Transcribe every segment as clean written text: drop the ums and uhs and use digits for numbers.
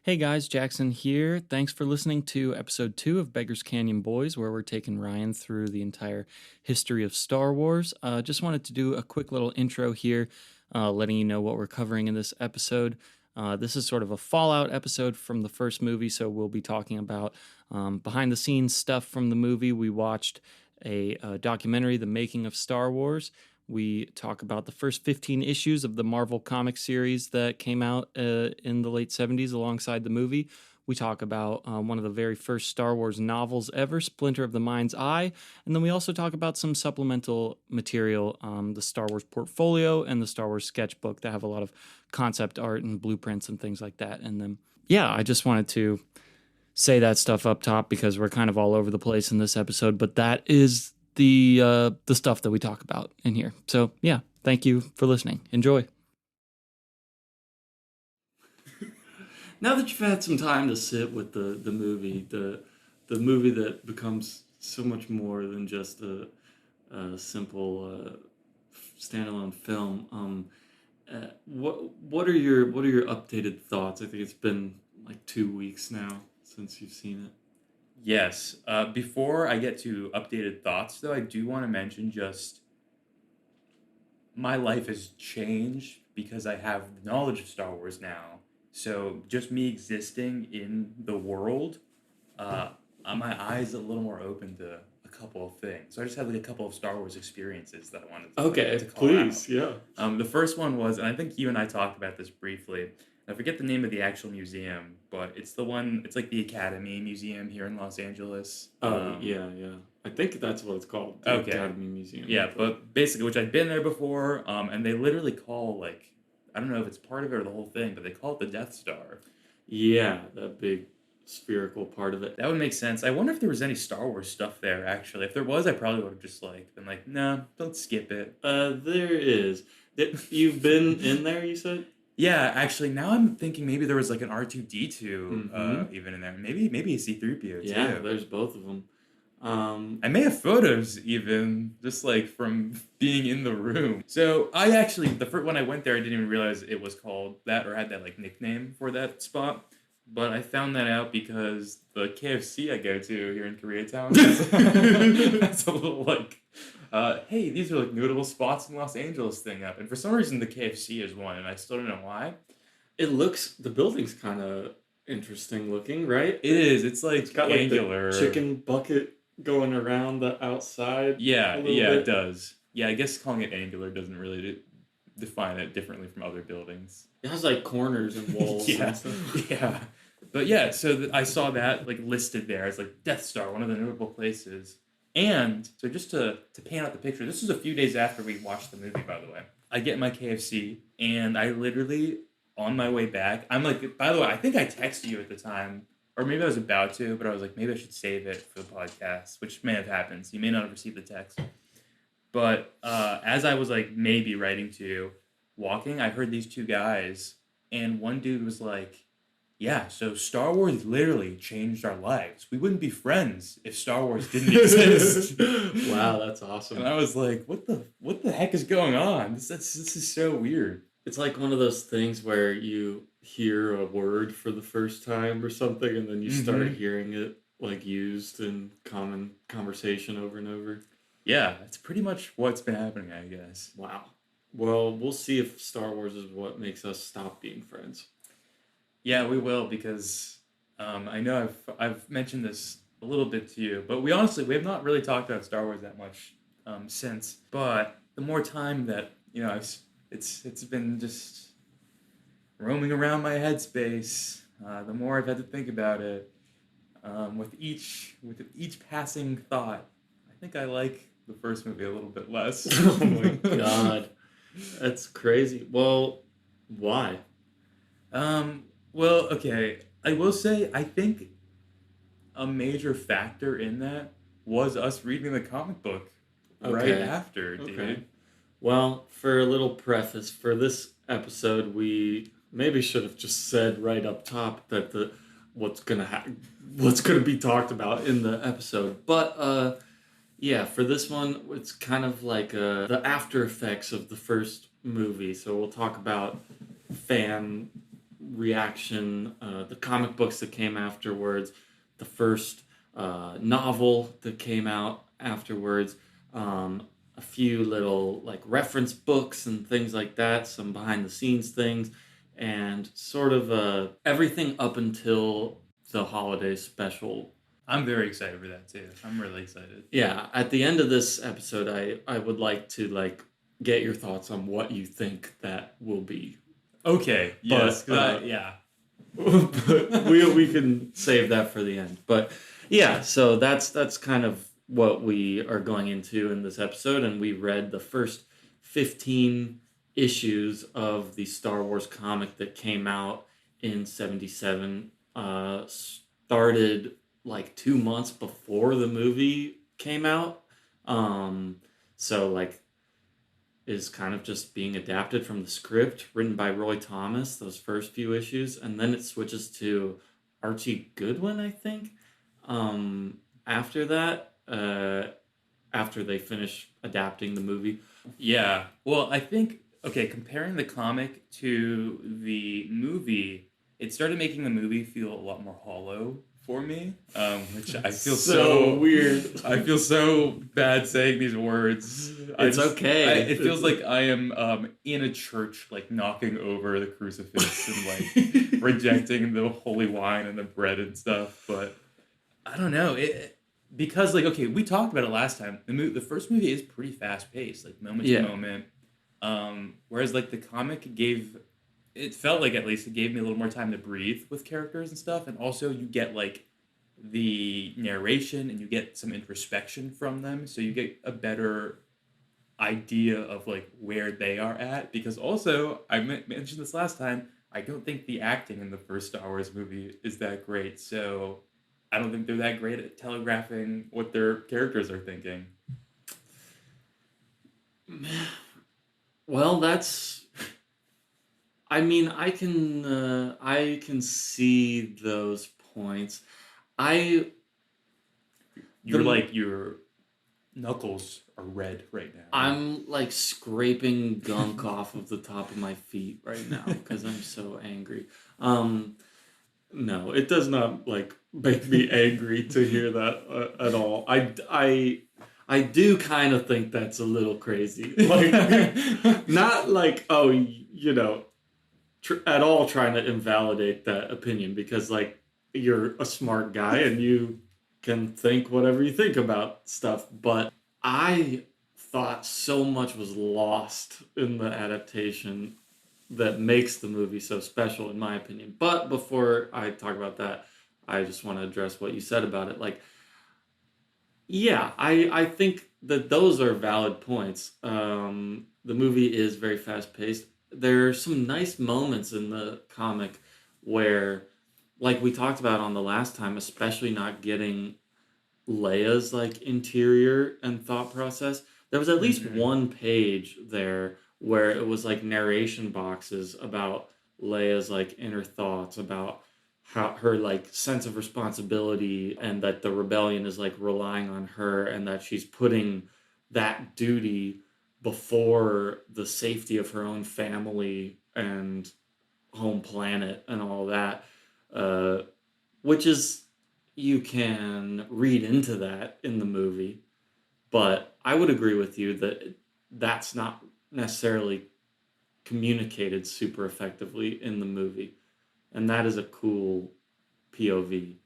Hey guys, Jaxxon here. Thanks for listening to episode 2 of Beggars Canyon Boys, where we're taking Ryan through the entire history of Star Wars. Just wanted to do a quick little intro here, letting you know what we're covering in this episode. This is sort of a fallout episode from the first movie, so we'll be talking about behind the scenes stuff from the movie. We watched a documentary, The Making of Star Wars. We talk about the first 15 issues of the Marvel comic series that came out in the late 70s alongside the movie. We talk about one of the very first Star Wars novels ever, Splinter of the Mind's Eye. And then we also talk about some supplemental material, the Star Wars portfolio and the Star Wars sketchbook that have a lot of concept art and blueprints and things like that. And then, yeah, I just wanted to say that stuff up top because we're kind of all over the place in this episode, but that is the stuff that we talk about in here. So yeah, thank you for listening. Enjoy. Now that you've had some time to sit with the movie, the movie that becomes so much more than just a simple standalone film. What are your updated thoughts? I think it's been like 2 weeks now since you've seen it. Yes. Before I get to updated thoughts, though, I do want to mention just my life has changed because I have knowledge of Star Wars now. So just me existing in the world, my eyes are a little more open to a couple of things. So I just had like a couple of Star Wars experiences that I wanted to call please, out. yeah. The first one was, and I think you and I talked about this briefly. I forget the name of the actual museum, but it's the one, it's like the Academy Museum here in Los Angeles. Yeah. I think that's what it's called. The Academy Museum. Yeah, but basically, which I'd been there before, and they literally call, like, I don't know if it's part of it or the whole thing, but they call it the Death Star. Yeah, that big spherical part of it. That would make sense. I wonder if there was any Star Wars stuff there, actually. If there was, I probably would have just, like, been like, nah, don't skip it. There is. You've been in there, you said? Yeah, actually, now I'm thinking maybe there was like an R2-D2 even in there. Maybe a C-3PO too. Yeah, there's both of them. I may have photos even, just like from being in the room. So I actually, the first when I went there, I didn't even realize it was called that or had that like nickname for that spot. But I found that out because the KFC I go to here in Koreatown, that's a little like, hey, these are like notable spots in Los Angeles thing up. And for some reason, the KFC is one, and I still don't know why. The building's kind of interesting looking, right? It is. It's like It's got angular. like the chicken bucket going around the outside. Yeah, bit. it does. Yeah, I guess calling it angular doesn't really define it differently from other buildings. It has like corners and walls. Yeah, and stuff. yeah. But yeah, so I saw that like listed there as like Death Star, one of the notable places. And so just to paint out the picture, this was a few days after we watched the movie, by the way. I get my KFC, and I literally, on my way back, I'm like, by the way, I think I texted you at the time, or maybe I was about to, but I was like, maybe I should save it for the podcast, which may have happened. So you may not have received the text. But as I was like maybe writing to you, walking, I heard these two guys, and one dude was like, yeah, so Star Wars literally changed our lives. We wouldn't be friends if Star Wars didn't exist. Wow, that's awesome. And I was like, what the heck is going on? This is so weird. It's like one of those things where you hear a word for the first time or something, and then you start hearing it like used in common conversation over and over. Yeah, that's pretty much what's been happening, I guess. Wow. Well, we'll see if Star Wars is what makes us stop being friends. Yeah, we will, because I know I've mentioned this a little bit to you, but we have not really talked about Star Wars that much since. But the more time that it's been just roaming around my headspace, the more I've had to think about it. With each passing thought, I think I like the first movie a little bit less. Oh my god, that's crazy. Well, why? Well, okay, I will say, I think a major factor in that was us reading the comic book right after, dude. Okay. Well, for a little preface, for this episode, we maybe should have just said right up top that what's gonna be talked about in the episode. But, yeah, for this one, it's kind of like the after effects of the first movie. So we'll talk about fan reaction, the comic books that came afterwards, the first novel that came out afterwards, a few little like reference books and things like that, some behind the scenes things, and sort of everything up until the holiday special. I'm very excited for that too. I'm really excited. Yeah, at the end of this episode, I would like to like get your thoughts on what you think that will be. Okay. Yes. But, yeah. but we can save that for the end. But yeah, so that's kind of what we are going into in this episode, and we read the first 15 issues of the Star Wars comic that came out in 77. Started like 2 months before the movie came out. So like is kind of just being adapted from the script written by Roy Thomas, those first few issues, and then it switches to Archie Goodwin, I think. After that, after they finish adapting the movie. Yeah. Well, I think, okay, comparing the comic to the movie, it started making the movie feel a lot more hollow for me, which I feel so weird. I feel so bad saying these words. It's okay. It feels like I am in a church, like knocking over the crucifix and like rejecting the holy wine and the bread and stuff. But I don't know because like okay, we talked about it last time. The first movie is pretty fast paced, like moment to moment. Whereas like the comic it felt like at least it gave me a little more time to breathe with characters and stuff, and also you get like the narration and you get some introspection from them, so you get a better idea of like where they are at. Because also I mentioned this last time, I don't think the acting in the first Star Wars movie is that great, so I don't think they're that great at telegraphing what their characters are thinking. Well, that's. I mean, I can see those points. Your knuckles are red right now. I'm like scraping gunk off of the top of my feet right now because I'm so angry. No, it does not like make me angry to hear that at all. I do kind of think that's a little crazy. Like, not like, oh, you know, at all trying to invalidate that opinion, because like you're a smart guy and you can think whatever you think about stuff, but I thought so much was lost in the adaptation that makes the movie so special in my opinion. But before I talk about that, I just want to address what you said about it. Like, yeah, I think that those are valid points. The movie is very fast paced. There are some nice moments in the comic where, like we talked about on the last time, especially not getting Leia's like interior and thought process. There was at least one page there where it was like narration boxes about Leia's like inner thoughts, about how her like sense of responsibility, and that the rebellion is like relying on her, and that she's putting that duty before the safety of her own family and home planet and all that, which is, you can read into that in the movie, but I would agree with you that that's not necessarily communicated super effectively in the movie, and that is a cool POV.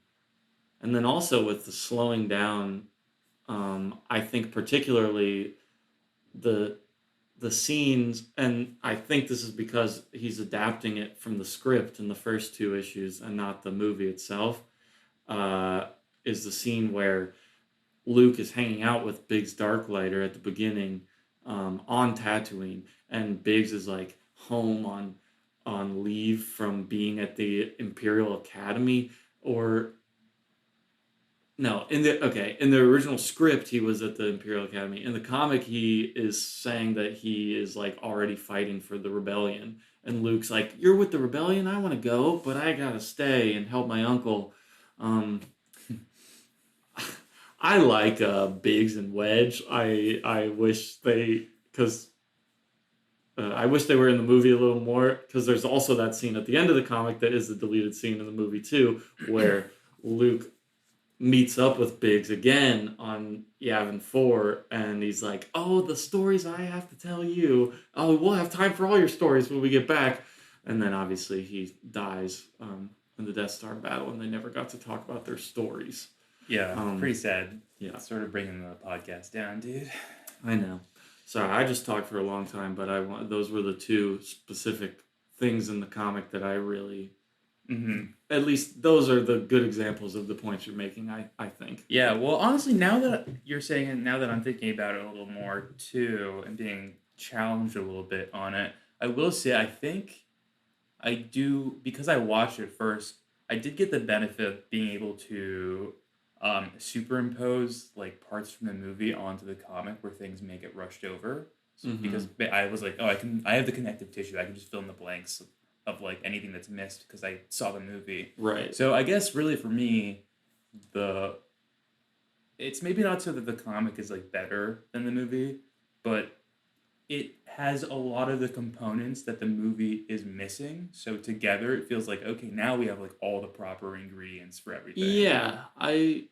And then also with the slowing down, I think particularly the scenes, and I think this is because he's adapting it from the script in the first two issues and not the movie itself, is the scene where Luke is hanging out with Biggs Darklighter at the beginning, on Tatooine, and Biggs is like home on leave from being at the Imperial Academy, or no, in the original script he was at the Imperial Academy. In the comic he is saying that he is like already fighting for the rebellion, and Luke's like, "You're with the rebellion? I want to go, but I gotta stay and help my uncle." I like Biggs and Wedge. I wish they, because I wish they were in the movie a little more, because there's also that scene at the end of the comic that is the deleted scene in the movie too, where Luke meets up with Biggs again on Yavin 4, and he's like, oh, the stories I have to tell you. Oh, we'll have time for all your stories when we get back. And then obviously he dies in the Death Star battle, and they never got to talk about their stories. Yeah, pretty sad. Yeah. Sort of bringing the podcast down, dude. I know. Sorry, I just talked for a long time, but those were the two specific things in the comic that I really... Mm-hmm. At least those are the good examples of the points you're making, I think. Yeah, well, honestly, now that you're saying it, now that I'm thinking about it a little more, too, and being challenged a little bit on it, I will say I think I do, because I watched it first, I did get the benefit of being able to superimpose, like, parts from the movie onto the comic where things may get rushed over. So, because I was like, oh, I have the connective tissue, I can just fill in the blanks of like anything that's missed because I saw the movie. Right. So I guess really for me, it's maybe not so that the comic is like better than the movie, but it has a lot of the components that the movie is missing. So together it feels like, okay, now we have like all the proper ingredients for everything. Yeah, I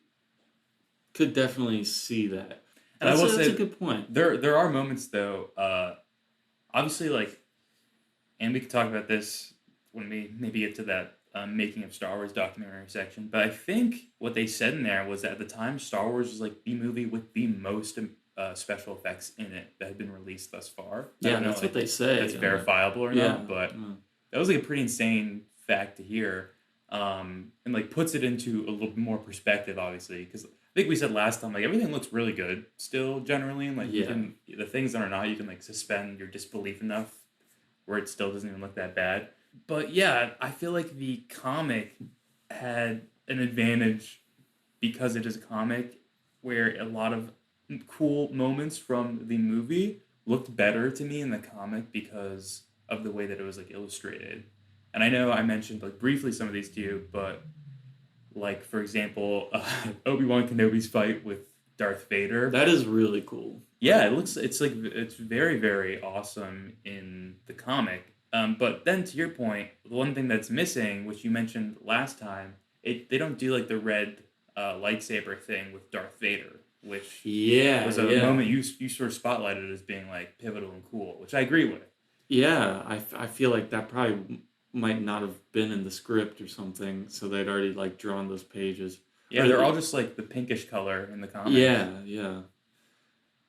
could definitely see that. And I will say that's a good point. There are moments though, obviously like, and we could talk about this when we maybe get to that making of Star Wars documentary section. But I think what they said in there was that at the time, Star Wars was like the movie with the most special effects in it that had been released thus far. Yeah, that's what they say. That's verifiable or not, but that was like a pretty insane fact to hear. And like puts it into a little bit more perspective, obviously, because I think we said last time, like everything looks really good still generally, and like you can, the things that are not, you can like suspend your disbelief enough where it still doesn't even look that bad. But yeah, I feel like the comic had an advantage because it is a comic where a lot of cool moments from the movie looked better to me in the comic because of the way that it was like illustrated. And I know I mentioned like briefly some of these to you, but like for example, Obi-Wan Kenobi's fight with Darth Vader. That is really cool. Yeah, it's very, very awesome in the comic. But then to your point, the one thing that's missing, which you mentioned last time, they don't do like the red lightsaber thing with Darth Vader, which was a moment you sort of spotlighted as being like pivotal and cool, which I agree with. Yeah, I feel like that probably might not have been in the script or something, so they'd already like drawn those pages. Yeah, they're all just like the pinkish color in the comic. Yeah.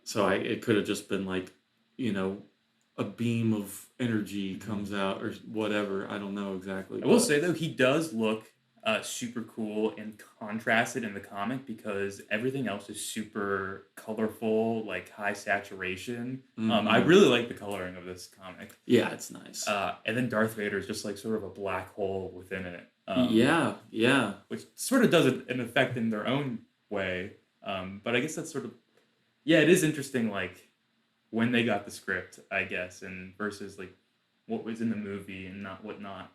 So it could have just been like, a beam of energy comes out or whatever. I don't know exactly. I will say though, he does look super cool and contrasted in the comic because everything else is super colorful, like high saturation. I really like the coloring of this comic. Yeah, it's nice. And then Darth Vader is just like sort of a black hole within it. Yeah. Which sort of does an effect in their own way. But I guess that's sort of, it is interesting, like, when they got the script, I guess, and versus, like, what was in the movie and not whatnot.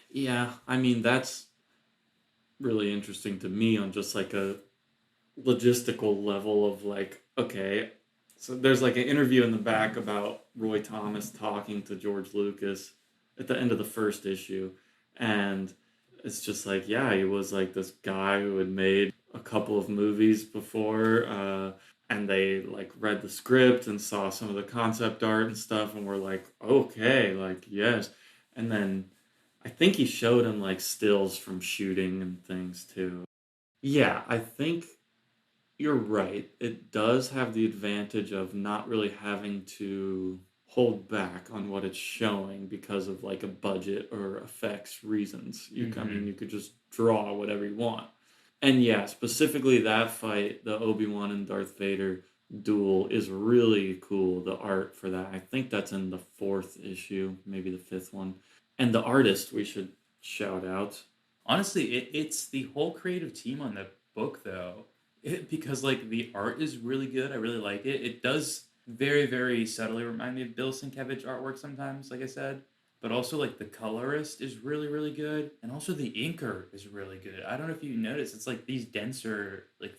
Yeah, I mean, that's really interesting to me on just, like, a logistical level of, like, okay, so there's, like, an interview in the back about Roy Thomas talking to George Lucas at the end of the first issue, and it's just like, yeah, he was, like, this guy who had made a couple of movies before, and they like read the script and saw some of the concept art and stuff and were like, okay, like, yes. And then I think he showed him like stills from shooting and things too. Yeah, I think you're right. It does have the advantage of not really having to hold back on what it's showing because of like a budget or effects reasons. I mean, you could just draw whatever you want. And yeah, specifically that fight, the Obi-Wan and Darth Vader duel is really cool. The art for that. I think that's in the 4th issue, maybe the 5th one. And the artist we should shout out. Honestly, it's the whole creative team on the book, though. Because, like, the art is really good. I really like it. It does very, very subtly remind me of Bill Sienkiewicz artwork sometimes, like I said. But also, like, the colorist is really, really good. And also the inker is really good. I don't know if you noticed. It's, like, these denser, like,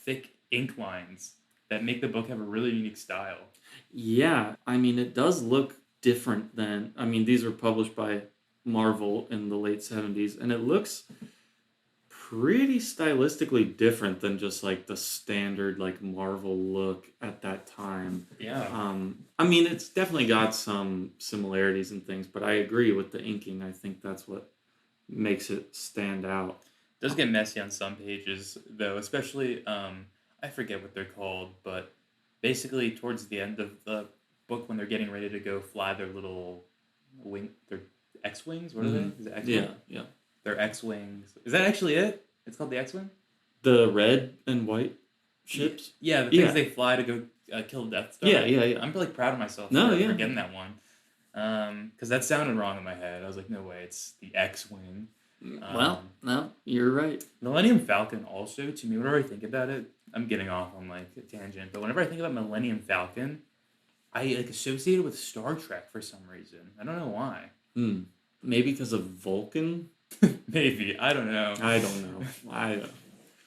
thick ink lines that make the book have a really unique style. Yeah, I mean, it does look different than. I mean, these were published by Marvel in the late 70s, and it looks pretty stylistically different than just like the standard like Marvel look at that time. Yeah. I mean, it's definitely got some similarities and things, but I agree with the inking. I think that's what makes it stand out. It does get messy on some pages, though, especially, I forget what they're called, but basically towards the end of the book when they're getting ready to go fly their little their X-Wings? What are they? Is it X-Wing? Yeah, yeah. Their X-Wings. Is that actually it? It's called the X-Wing? The red and white ships? Yeah, the things they fly to go kill the Death Star. Yeah. I'm really proud of myself for getting that one. Because that sounded wrong in my head. I was like, no way, it's the X-Wing. Well, no, you're right. Millennium Falcon also, to me, whenever I think about it, I'm getting off on like a tangent, but whenever I think about Millennium Falcon, I like associate it with Star Trek for some reason. I don't know why. Maybe because of Vulcan? Maybe. I don't know. I don't know. I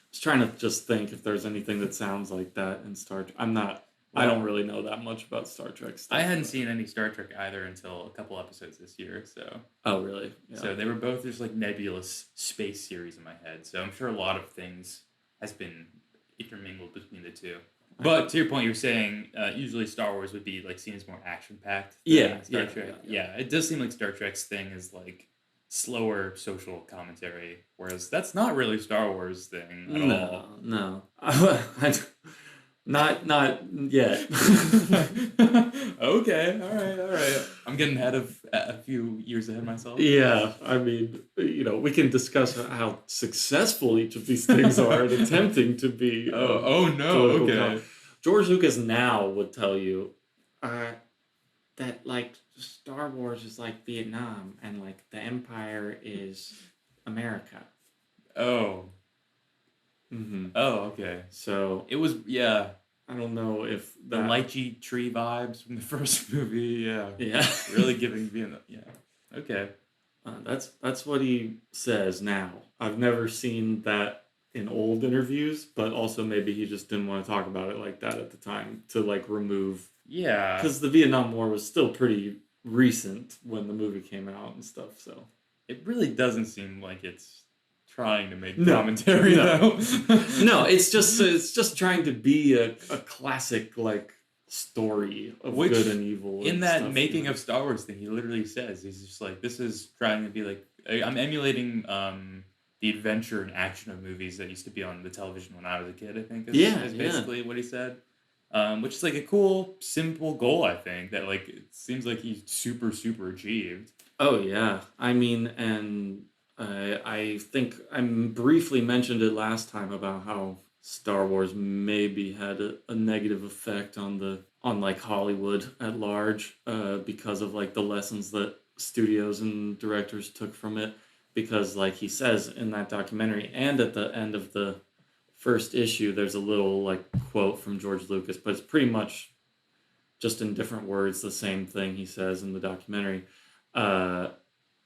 was trying to just think if there's anything that sounds like that in Star Trek. I don't really know that much about Star Trek stuff. I hadn't seen any Star Trek either until a couple episodes this year, so. Oh, really? Yeah. So they were both just like nebulous space series in my head. So I'm sure a lot of things has been intermingled between the two. But to your point, you're saying usually Star Wars would be like seen as more action-packed. Star Trek. Yeah, it does seem like Star Trek's thing is like slower social commentary, whereas that's not really Star Wars thing at all. No. Not yet. Okay, all right. I'm getting ahead of a few years ahead of myself. Yeah, I mean, we can discuss how successful each of these things are in attempting to be. Oh no, okay. George Lucas now would tell you that like Star Wars is like Vietnam and like the Empire is America. Oh. Mm-hmm. Oh, okay. So it was, yeah. I don't know if the lychee tree vibes from the first movie. Yeah. Really giving Vietnam. Yeah. Okay. That's what he says now. I've never seen that in old interviews, but also maybe he just didn't want to talk about it like that at the time to like remove. Yeah. Because the Vietnam War was still pretty recent when the movie came out and stuff. So it really doesn't seem like it's trying to make commentary though. No, it's just trying to be a classic like story of good and evil. In that making of Star Wars thing, he literally says he's just like, this is trying to be like, I'm emulating the adventure and action of movies that used to be on the television when I was a kid. I think is basically what he said. Which is like a cool, simple goal. I think that like it seems like he's super achieved. Oh yeah, I mean and. I think I briefly mentioned it last time about how Star Wars maybe had a negative effect on like Hollywood at large because of like the lessons that studios and directors took from it. Because like he says in that documentary and at the end of the first issue, there's a little like quote from George Lucas, but it's pretty much just in different words the same thing he says in the documentary.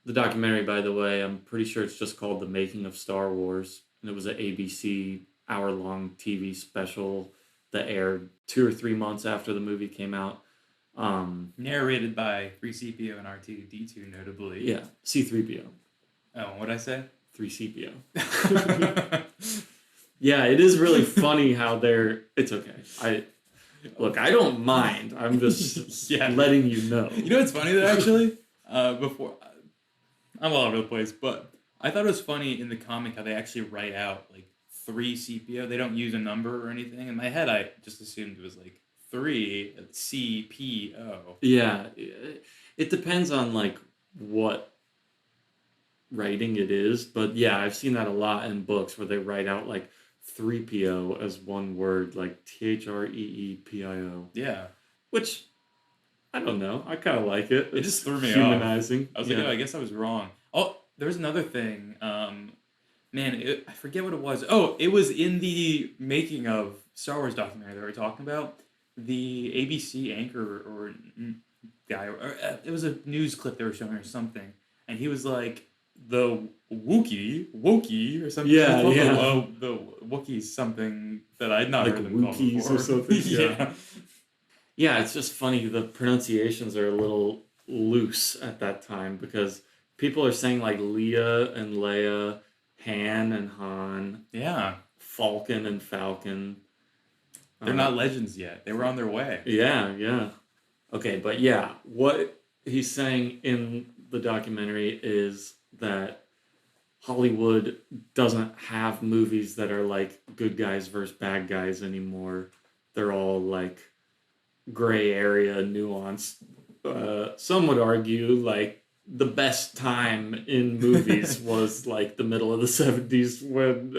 The documentary, by the way, I'm pretty sure it's just called The Making of Star Wars. And it was an ABC hour-long TV special that aired 2 or 3 months after the movie came out. Narrated by 3CPO and R2-D2, notably. Yeah, C-3PO. Oh, what'd I say? 3CPO. Yeah, it is really funny how it's okay. Look, I don't mind. I'm just letting you know. You know what's funny though, actually? Before... I'm all over the place, but I thought it was funny in the comic how they actually write out like 3CPO. They don't use a number or anything. In my head, I just assumed it was like 3CPO. Yeah, it depends on like what writing it is, but yeah, I've seen that a lot in books where they write out like 3PO as one word, like THREEPIO. Yeah, which. I don't know. I kind of like it. It just threw me humanizing. Off. I was like, oh, I guess I was wrong. Oh, there was another thing. I forget what it was. Oh, it was in the making of Star Wars documentary that we were talking about. The ABC anchor or guy, or it was a news clip they were showing or something. And he was like, the Wookiee or something. Yeah, Called yeah. The Wookiee's something that I'd not Like heard them call Wookiees before. or something. Yeah. Yeah, it's just funny. The pronunciations are a little loose at that time because people are saying like Leia and Leia, Han and Han, Yeah. Falcon and Falcon. They're Uh, not legends yet. They were on their way. yeah, yeah. Okay, but yeah, what he's saying in the documentary is that Hollywood doesn't have movies that are like good guys versus bad guys anymore. They're all like gray area, nuanced. Some would argue like the best time in movies was like the middle of the 70s when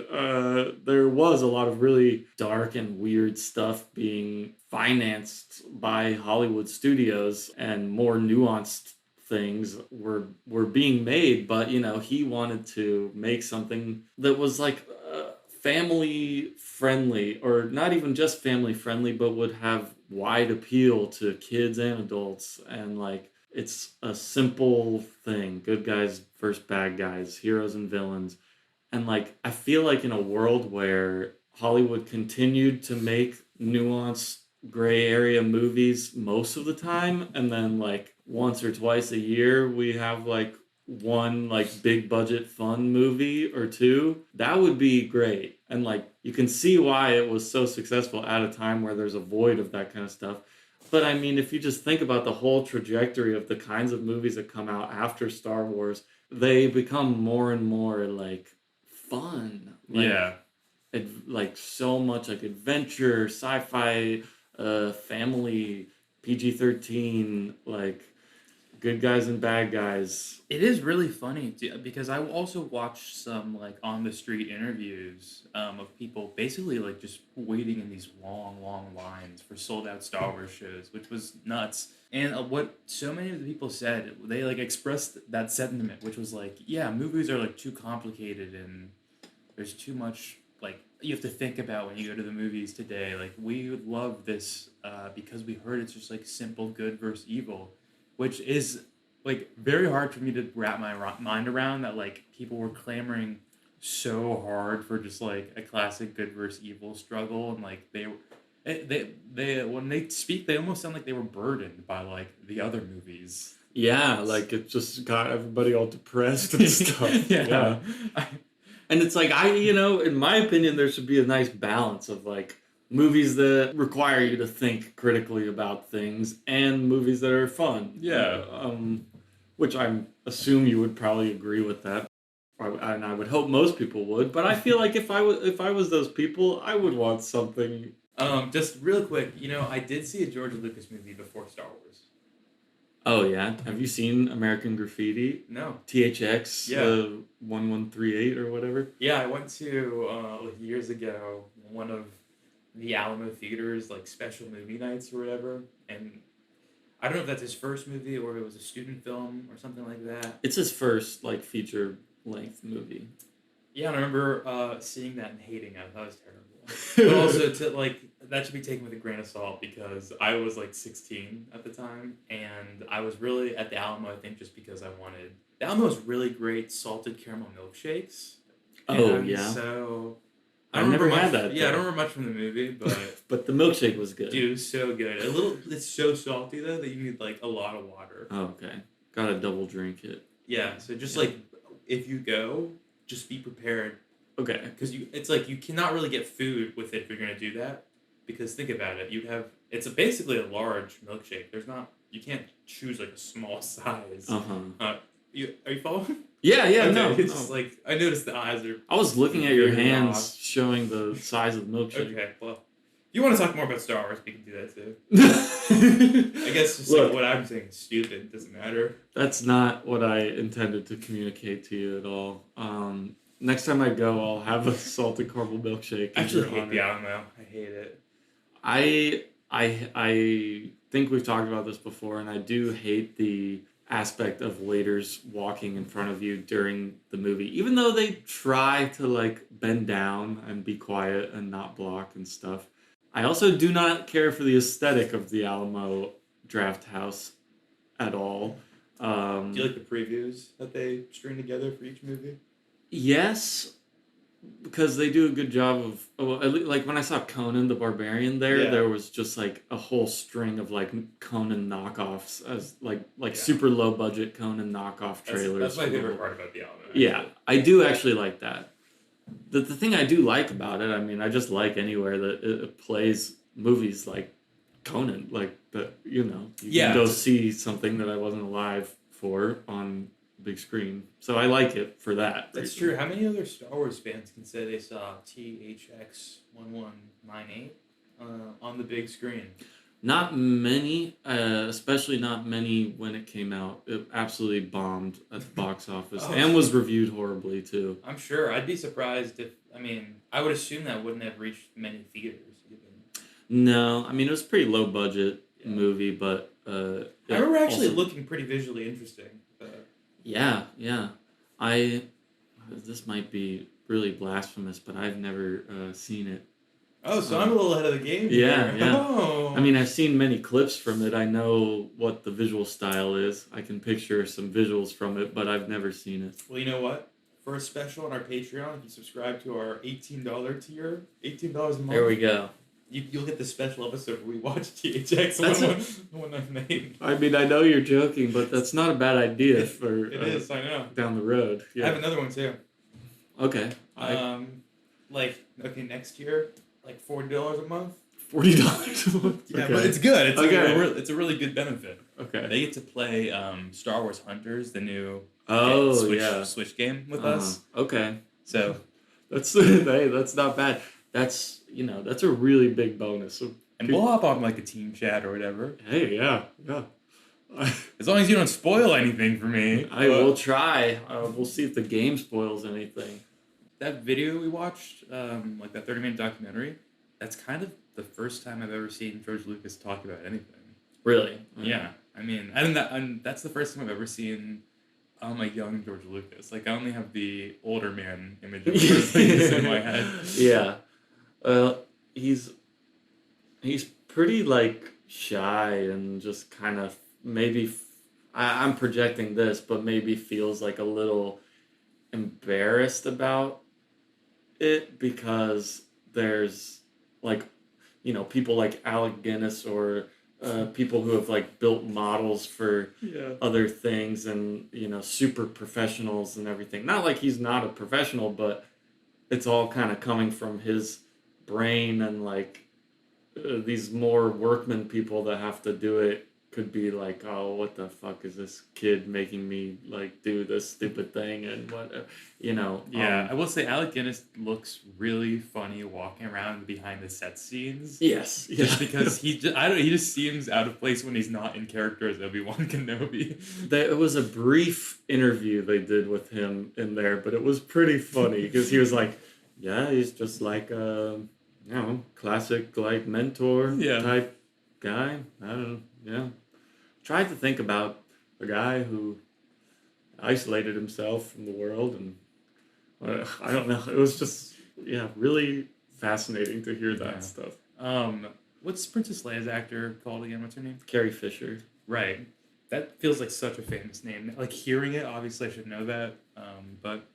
there was a lot of really dark and weird stuff being financed by Hollywood studios and more nuanced things were being made, but you know he wanted to make something that was like family friendly, or not even just family friendly, but would have wide appeal to kids and adults. And like it's a simple thing: good guys versus bad guys, heroes and villains. And like I feel like in a world where Hollywood continued to make nuanced gray area movies most of the time, and then like once or twice a year we have like one like big budget fun movie or two, that would be great. And like you can see why it was so successful at a time where there's a void of that kind of stuff. But I mean, if you just think about the whole trajectory of the kinds of movies that come out after Star Wars, they become more and more like fun. Like, Yeah. like so much like adventure, sci-fi, family, PG-13, like good guys and bad guys. It is really funny because I also watched some like on the street interviews of people basically like just waiting in these long, long lines for sold out Star Wars shows, which was nuts. And what so many of the people said, they like expressed that sentiment, which was like, yeah, movies are like too complicated and there's too much like you have to think about when you go to the movies today. Like we would love this because we heard it's just like simple good versus evil, which is like very hard for me to wrap my mind around, that like people were clamoring so hard for just like a classic good versus evil struggle, and like they when they speak they almost sound like they were burdened by like the other movies. Yeah, like it just got everybody all depressed and stuff. Yeah. And it's like you know, in my opinion, there should be a nice balance of like movies that require you to think critically about things and movies that are fun. Yeah. Which I assume you would probably agree with that, and I would hope most people would. But I feel like if I was those people, I would want something. Just real quick, you know, I did see a George Lucas movie before Star Wars. Oh yeah, have you seen American Graffiti? No. THX, Yeah. 1138 or whatever. Yeah, I went to like years ago one of the Alamo Theater's like special movie nights or whatever, and I don't know if that's his first movie or it was a student film or something like that. It's his first like feature length movie. Yeah, and I remember seeing that and hating it. That was terrible. But also to like that should be taken with a grain of salt because I was like 16 at the time, and I was really at the Alamo. I think just because I wanted the Alamo has really great salted caramel milkshakes. Oh yeah. So I never had that. Yeah, I don't remember much from the movie, but but the milkshake was good. Dude, it was so good. It's so salty though that you need like a lot of water. Oh, okay. Gotta double drink it. Yeah, so just like if you go, just be prepared. Okay. Because it's like you cannot really get food with it if you're gonna do that. Because think about it, basically a large milkshake. You can't choose like a small size. Are you following? Yeah, okay, no. It's just like I noticed the eyes are. I was looking at your hands off. showing the size of the milkshake. Okay, well, if you want to talk more about Star Wars, we can do that too. I guess just like what I'm saying is stupid. It doesn't matter. That's not what I intended to communicate to you at all. Next time I go, I'll have a salted caramel milkshake. I actually hate the Alamo. I hate it. I think we've talked about this before, and I do hate the aspect of waiters walking in front of you during the movie, even though they try to like bend down and be quiet and not block and stuff. I also do not care for the aesthetic of the Alamo Draft House at all. Do you like the previews that they string together for each movie? Yes, because they do a good job of like when I saw Conan the Barbarian there was just like a whole string of like Conan knockoffs as like super low budget Conan knockoff trailers. That's my favorite part about the album. Actually. Yeah, I do actually like that. The thing I do like about it, I mean, I just like anywhere that it plays movies like Conan, like you can go see something that I wasn't alive for on big screen. So I like it for that. That's true. How many other Star Wars fans can say they saw THX-1198 on the big screen? Not many, especially not many when it came out. It absolutely bombed at the box office and was reviewed horribly too. I'm sure. I'd be surprised if, I would assume that wouldn't have reached many theaters even. No, I mean, it was a pretty low budget movie, but... I remember actually looking pretty visually interesting. Yeah. This might be really blasphemous, but I've never seen it. Oh, so I'm a little ahead of the game here. Yeah. Oh. I mean, I've seen many clips from it. I know what the visual style is. I can picture some visuals from it, but I've never seen it. Well, you know what? For a special on our Patreon, if you subscribe to our $18 tier, $18 a month. There we go. You'll get the special episode where we watch THX 118. I mean, I know you're joking, but that's not a bad idea for... It is, I know. Down the road. Yeah. I have another one, too. Okay. Next year, like $40 a month. $40 a month? Yeah, okay. but it's good. It's a really good benefit. Okay. They get to play Star Wars Hunters, the new Switch game with us. Okay. So that's not bad. That's a really big bonus. So and we'll hop on like a team chat or whatever. Hey, yeah. As long as you don't spoil anything for me. I will try. We'll see if the game spoils anything. That video we watched, like that 30-minute documentary, that's kind of the first time I've ever seen George Lucas talk about anything. Really? Yeah. I mean, that's the first time I've ever seen a young George Lucas. Like, I only have the older man image of George Lucas in my head. Yeah. He's pretty, like, shy and just kind of maybe... I'm projecting this, but maybe feels like a little embarrassed about it because there's, like, people like Alec Guinness or people who have, like, built models for other things and, super professionals and everything. Not like he's not a professional, but it's all kind of coming from his brain and, like, these more workman people that have to do it could be like, oh, what the fuck is this kid making me, like, do this stupid thing and what, Yeah, I will say Alec Guinness looks really funny walking around behind the set scenes. Yes. Just because he just seems out of place when he's not in character as Obi-Wan Kenobi. It was a brief interview they did with him in there, but it was pretty funny because he was like, yeah, he's just like classic, like, mentor type guy. I don't know. Yeah. Tried to think about a guy who isolated himself from the world, and I don't know. It was just, really fascinating to hear that stuff. What's Princess Leia's actor called again? What's her name? Carrie Fisher. Right. That feels like such a famous name. Like, hearing it, obviously I should know that. But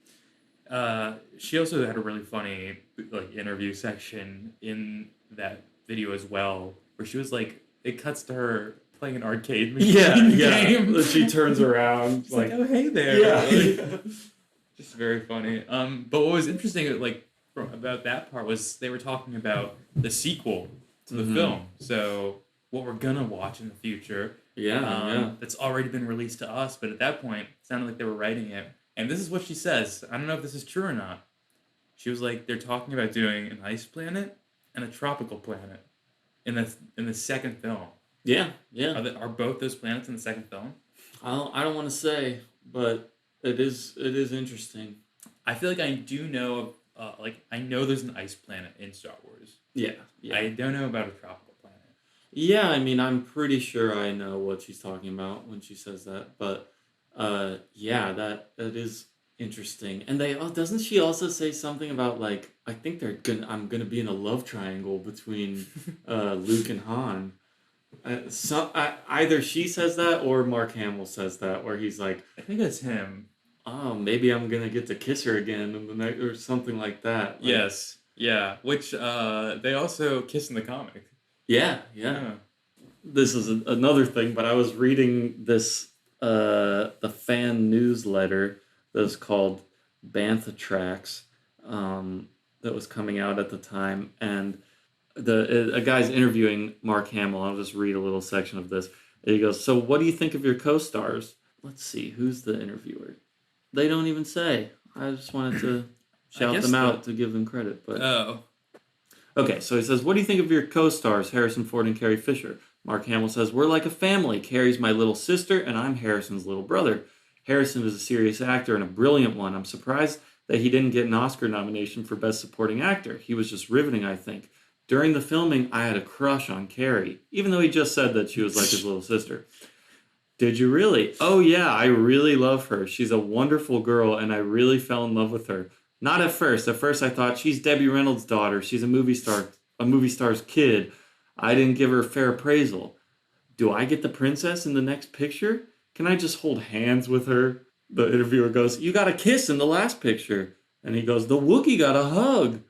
she also had a really funny, like, interview section in that video as well, where she was like, it cuts to her playing an arcade machine game. She turns around. Like, oh, hey there. Yeah. Just very funny. But what was interesting, like, about that part was they were talking about the sequel to the film. So what we're gonna watch in the future. That's already been released to us, but at that point, it sounded like they were writing it. And this is what she says. I don't know if this is true or not. She was like, they're talking about doing an ice planet and a tropical planet in the second film. Yeah. Are both those planets in the second film? I don't want to say, but it is interesting. I feel like I do know, I know there's an ice planet in Star Wars. Yeah. I don't know about a tropical planet. Yeah, I mean, I'm pretty sure I know what she's talking about when she says that, but that is interesting. And doesn't she also say something about, like, I think I'm gonna be in a love triangle between Luke and Han. Either she says that or Mark Hamill says that, where he's like, I think it's him. "Oh, maybe I'm gonna get to kiss her again," and the night or something like that. Like, Yes. Yeah. Which they also kiss in the comic. yeah. This is another thing, but I was reading this the fan newsletter that was called Bantha Tracks, that was coming out at the time, and a guy's interviewing Mark Hamill. I'll just read a little section of this. And he goes, "So, what do you think of your co-stars?" Let's see, who's the interviewer? They don't even say. I just wanted to shout them out to give them credit, but okay. So he says, "What do you think of your co-stars, Harrison Ford and Carrie Fisher?" Mark Hamill says, "We're like a family. Carrie's my little sister, and I'm Harrison's little brother. Harrison is a serious actor and a brilliant one. I'm surprised that he didn't get an Oscar nomination for Best Supporting Actor. He was just riveting, I think. During the filming, I had a crush on Carrie, even though he just said that she was like his little sister." "Did you really?" "Oh yeah, I really love her. She's a wonderful girl, and I really fell in love with her. Not at first. At first I thought, she's Debbie Reynolds' daughter. She's a movie star's kid. I didn't give her fair appraisal. Do I get the princess in the next picture? Can I just hold hands with her?" The interviewer goes, "You got a kiss in the last picture." And he goes, "The Wookiee got a hug."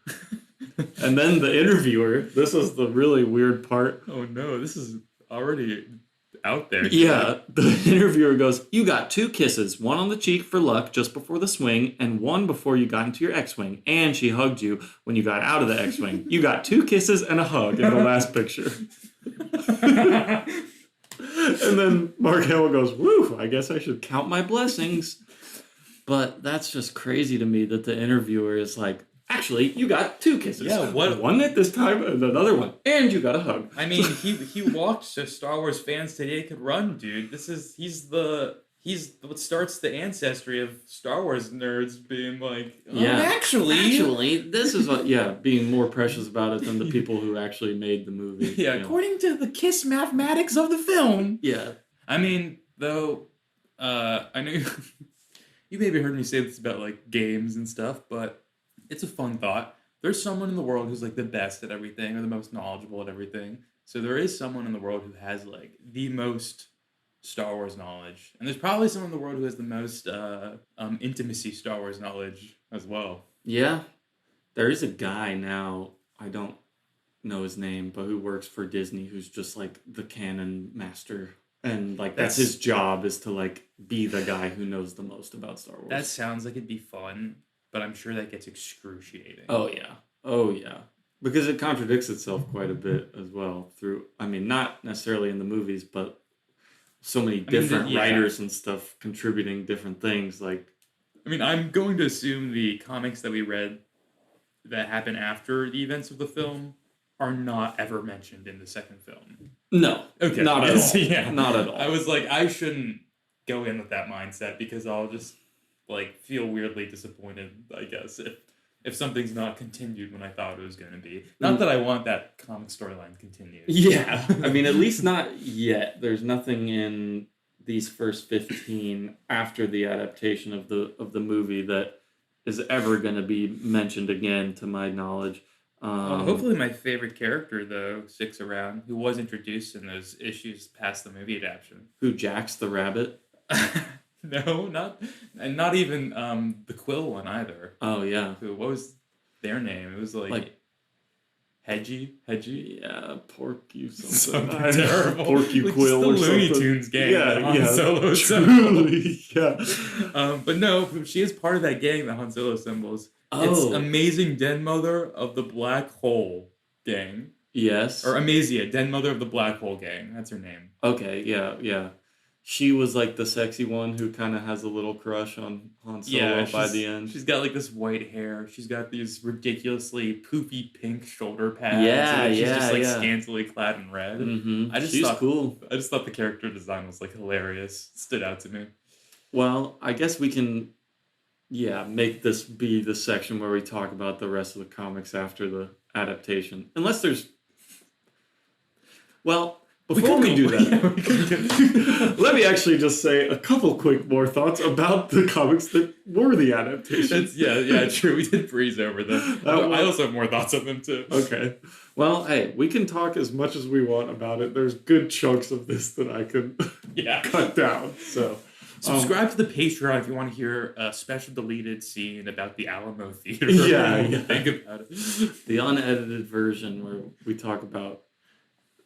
And then the interviewer, this is the really weird part. Oh no, this is already out there. Yeah, the interviewer goes, "You got 2 kisses, one on the cheek for luck just before the swing, and one before you got into your X-Wing. And she hugged you when you got out of the X-Wing. You got 2 kisses and a hug in the last picture." And then Mark Hamill goes, "Woo, I guess I should count my blessings." But that's just crazy to me that the interviewer is like, "Actually, you got 2 kisses. Yeah, one at this time and another one, and you got a hug." I mean, he walked so Star Wars fans today could run, dude. He's what starts the ancestry of Star Wars nerds being like, actually, this is what, being more precious about it than the people who actually made the movie. Yeah, according to the Kiss mathematics of the film. Yeah. I mean, though, I know you maybe heard me say this about like games and stuff, but it's a fun thought. There's someone in the world who's like the best at everything or the most knowledgeable at everything. So there is someone in the world who has like the most Star Wars knowledge, and there's probably someone in the world who has the most intimacy Star Wars knowledge as well. Yeah, there is a guy now, I don't know his name, but who works for Disney, who's just like the canon master, and like that's his job, is to like be the guy who knows the most about Star Wars. That sounds like it'd be fun, but I'm sure that gets excruciating. Oh yeah, because it contradicts itself quite a bit as well through, I mean, not necessarily in the movies, but so many different writers and stuff contributing different things. Like, I mean, I'm going to assume the comics that we read that happen after the events of the film are not ever mentioned in the second film. No. Okay. Not at all. Yeah. Not at all. I was like, I shouldn't go in with that mindset because I'll just like feel weirdly disappointed, I guess, if something's not continued when I thought it was going to be. Not that I want that comic storyline continued. Yeah. I mean, at least not yet. There's nothing in these first 15 after the adaptation of the movie that is ever going to be mentioned again, to my knowledge. Hopefully my favorite character, though, sticks around, who was introduced in those issues past the movie adaptation. Who, Jax the Rabbit? No, not even the Quill one either. Oh yeah. What was their name? It was like Hedgie. Yeah, Porky something. Terrible. Porky like Quill or the Looney something. Tunes gang. Yeah, Han Solo truly, yeah. But no, she is part of that gang that Han Solo assembles. Oh. It's Amazing Den Mother of the Black Hole gang. Yes. Or Amazia, Den Mother of the Black Hole gang. That's her name. Okay, yeah. She was like the sexy one who kind of has a little crush on Han Solo by the end. She's got like this white hair. She's got these ridiculously poofy pink shoulder pads. Yeah, She's just like yeah. scantily clad in red. Mm-hmm. She's cool. I just thought the character design was like hilarious. It stood out to me. Well, I guess we can, make this be the section where we talk about the rest of the comics after the adaptation. Unless there's... Well, Before we do that, Yeah, we could let me actually just say a couple quick more thoughts about the comics that were the adaptations. yeah, true. We did breeze over them. I also have more thoughts on them too. Okay. Well, hey, we can talk as much as we want about it. There's good chunks of this that I could cut down. So subscribe to the Patreon if you want to hear a special deleted scene about the Alamo Theater. Yeah. Think about it. The unedited version where we talk about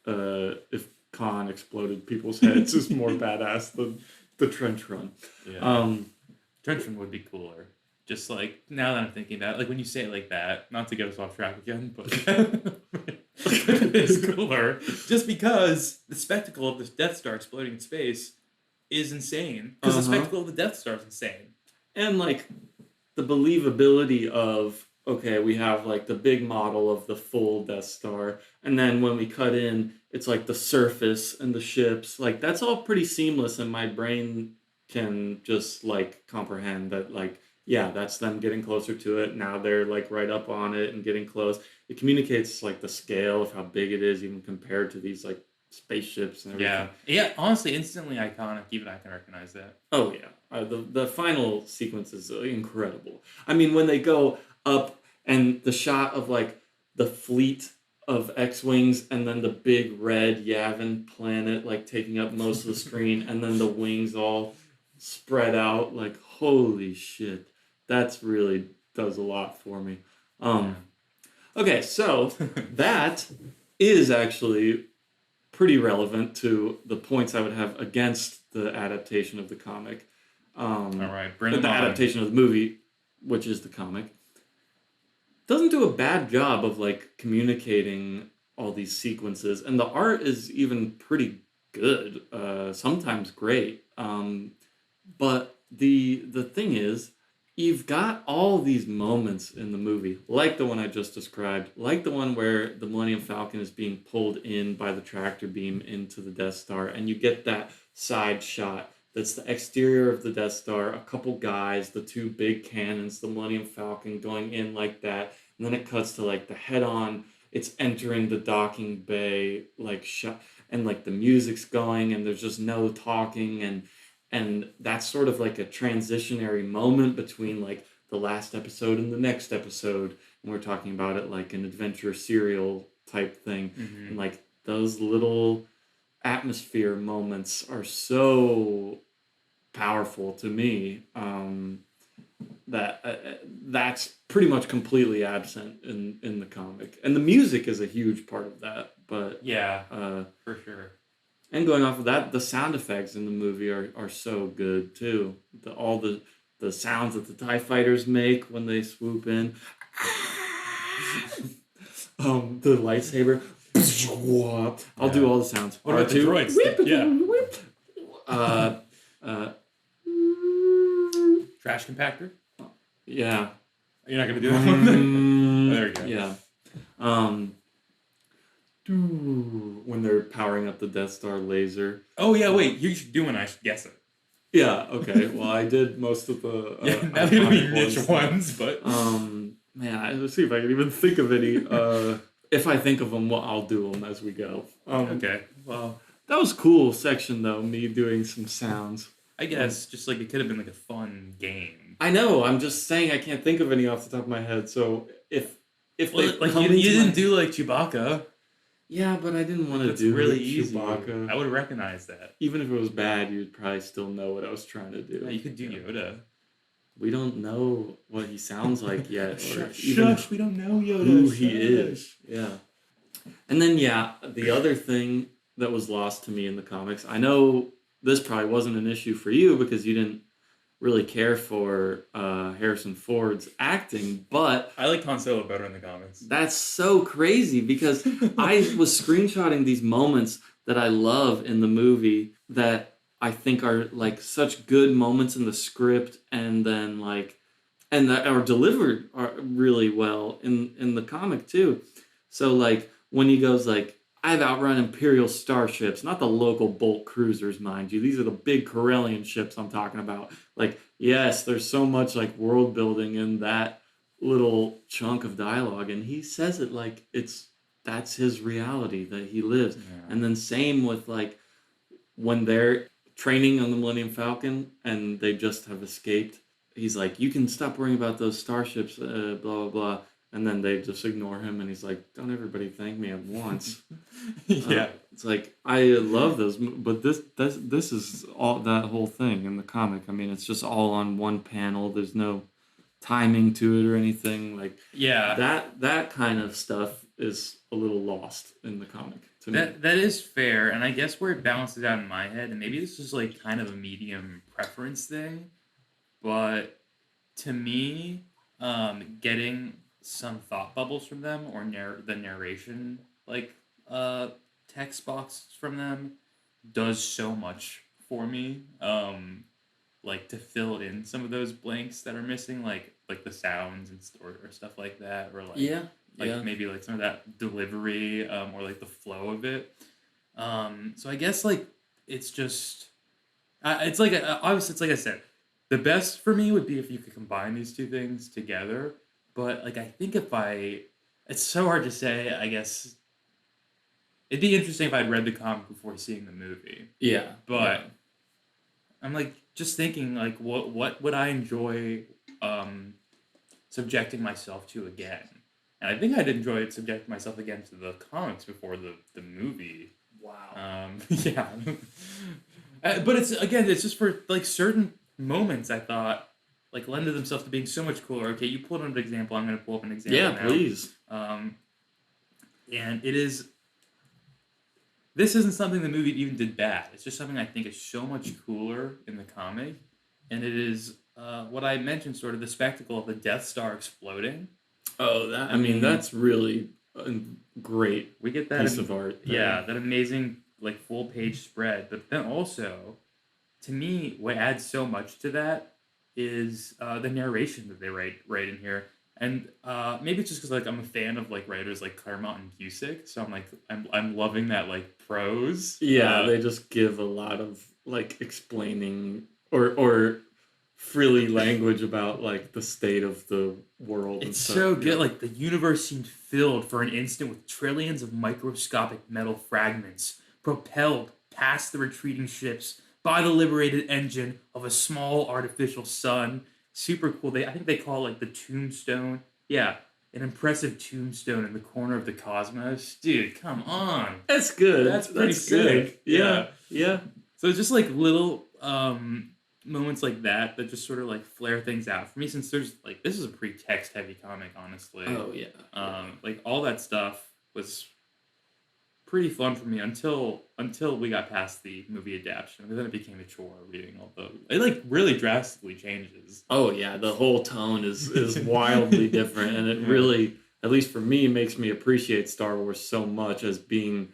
if Khan exploded people's heads is more badass than the trench run. Yeah. Trench run would be cooler. Just like, now that I'm thinking about it, like when you say it like that, not to get us off track again, but it's cooler. Just because the spectacle of this Death Star exploding in space is insane. Because the spectacle of the Death Star is insane. And like the believability of, okay, we have like the big model of the full Death Star, and then when we cut in, it's like the surface and the ships. Like that's all pretty seamless, and my brain can just like comprehend that, like, yeah, that's them getting closer to it. Now they're like right up on it and getting close. It communicates like the scale of how big it is, even compared to these like spaceships and everything. Yeah. Honestly, instantly iconic. Even I can recognize that. Oh yeah, the final sequence is incredible. I mean, when they go up and the shot of like the fleet of X-wings and then the big red Yavin planet like taking up most of the screen, and then the wings all spread out, like holy shit, that's really does a lot for me. Okay, so that is actually pretty relevant to the points I would have against the adaptation of the comic. All right, bring the them on. adaptation of the movie, which is the comic, doesn't do a bad job of like communicating all these sequences, and the art is even pretty good, sometimes great. But the thing is, you've got all these moments in the movie, like the one I just described, like the one where the Millennium Falcon is being pulled in by the tractor beam into the Death Star, and you get that side shot. That's the exterior of the Death Star, a couple guys, the two big cannons, the Millennium Falcon going in like that, and then it cuts to like the head-on, it's entering the docking bay, like shot, and like the music's going, and there's just no talking, and that's sort of like a transitionary moment between like the last episode and the next episode, and we're talking about it like an adventure serial type thing, and like those little atmosphere moments are so powerful to me, that that's pretty much completely absent in the comic, and the music is a huge part of that. But for sure. And going off of that, the sound effects in the movie are so good too. All the sounds that the TIE fighters make when they swoop in, the lightsaber. I'll do all the sounds. What about the droids? Trash compactor? Yeah. You're not going to do that one? There we go. Yeah. When they're powering up the Death Star laser. Oh, yeah, wait. You should do one. I should guess it. Yeah, okay. Well, I did most of the... now they're going to be niche ones, but... Man, let's see if I can even think of any. If I think of them, I'll do them as we go. Okay. Well, that was cool section, though, me doing some sounds. I guess just like it could have been like a fun game. I know. I'm just saying I can't think of any off the top of my head. So if well, like you didn't do like Chewbacca. Yeah, but I didn't want to do really Chewbacca. Easy. I would recognize that. Even if it was bad, you'd probably still know what I was trying to do. Yeah, you could do Yoda. We don't know what he sounds like yet. Shush, we don't know Yoda. Who he is. Yeah. And then, the other thing that was lost to me in the comics, I know this probably wasn't an issue for you because you didn't really care for Harrison Ford's acting, but... I like Han Solo better in the comics. That's so crazy because I was screenshotting these moments that I love in the movie that I think are like such good moments in the script, and then like, and that are delivered really well in the comic too. So like when he goes like, I've outrun Imperial starships, not the local Bolt cruisers, mind you. These are the big Corellian ships I'm talking about. Like, yes, there's so much like world building in that little chunk of dialogue, and he says it like it's that's his reality that he lives. Yeah. And then same with like when they're training on the Millennium Falcon and they just have escaped. He's like, you can stop worrying about those starships, blah blah blah. And then they just ignore him, and he's like, "Don't everybody thank me at once." Yeah. It's like I love those, but this is all that whole thing in the comic. I mean, it's just all on one panel. There's no timing to it or anything like Yeah. that kind of stuff is a little lost in the comic to me. That is fair, and I guess where it balances out in my head, and maybe this is like kind of a medium preference thing, but to me, getting some thought bubbles from them or the narration like text box from them does so much for me. Like to fill in some of those blanks that are missing, like the sounds and or stuff like that, or like maybe like some of that delivery or like the flow of it. So I guess like it's just it's like obviously it's like I said, the best for me would be if you could combine these two things together. But like I think it's so hard to say. I guess it'd be interesting if I'd read the comic before seeing the movie. Yeah, But I'm like just thinking like what would I enjoy subjecting myself to again? And I think I'd enjoy subjecting myself again to the comics before the movie. wow. Yeah. But it's just for like certain moments I thought like lended themselves to being so much cooler. Okay, you pulled up an example. I'm going to pull up an example Yeah, now. please. And it is. This isn't something the movie even did bad. It's just something I think is so much cooler in the comic, and it is what I mentioned, sort of the spectacle of the Death Star exploding. Oh, I mean that's really a great We get that piece of art. Yeah, that amazing like full page spread. But then also, to me, what adds so much to that is the narration that they write in here. And maybe it's just because like I'm a fan of like writers like Claremont and Busiek, so I'm loving that like prose. Yeah, they just give a lot of like explaining or frilly language about like the state of the world. It's so good. Yeah. Like the universe seemed filled for an instant with trillions of microscopic metal fragments propelled past the retreating ships by the liberated engine of a small artificial sun. Super cool. I think they call it like the tombstone. Yeah, an impressive tombstone in the corner of the cosmos. Dude, come on. That's good. That's pretty sick. Yeah. Yeah. So it's just like little moments like that just sort of like flare things out for me. Since there's like this is a pretty text heavy comic, honestly. Oh yeah. Like all that stuff was pretty fun for me until we got past the movie adaptation. And then it became a chore reading all those. It like really drastically changes. Oh yeah, the whole tone is wildly different, and it really, at least for me, makes me appreciate Star Wars so much as being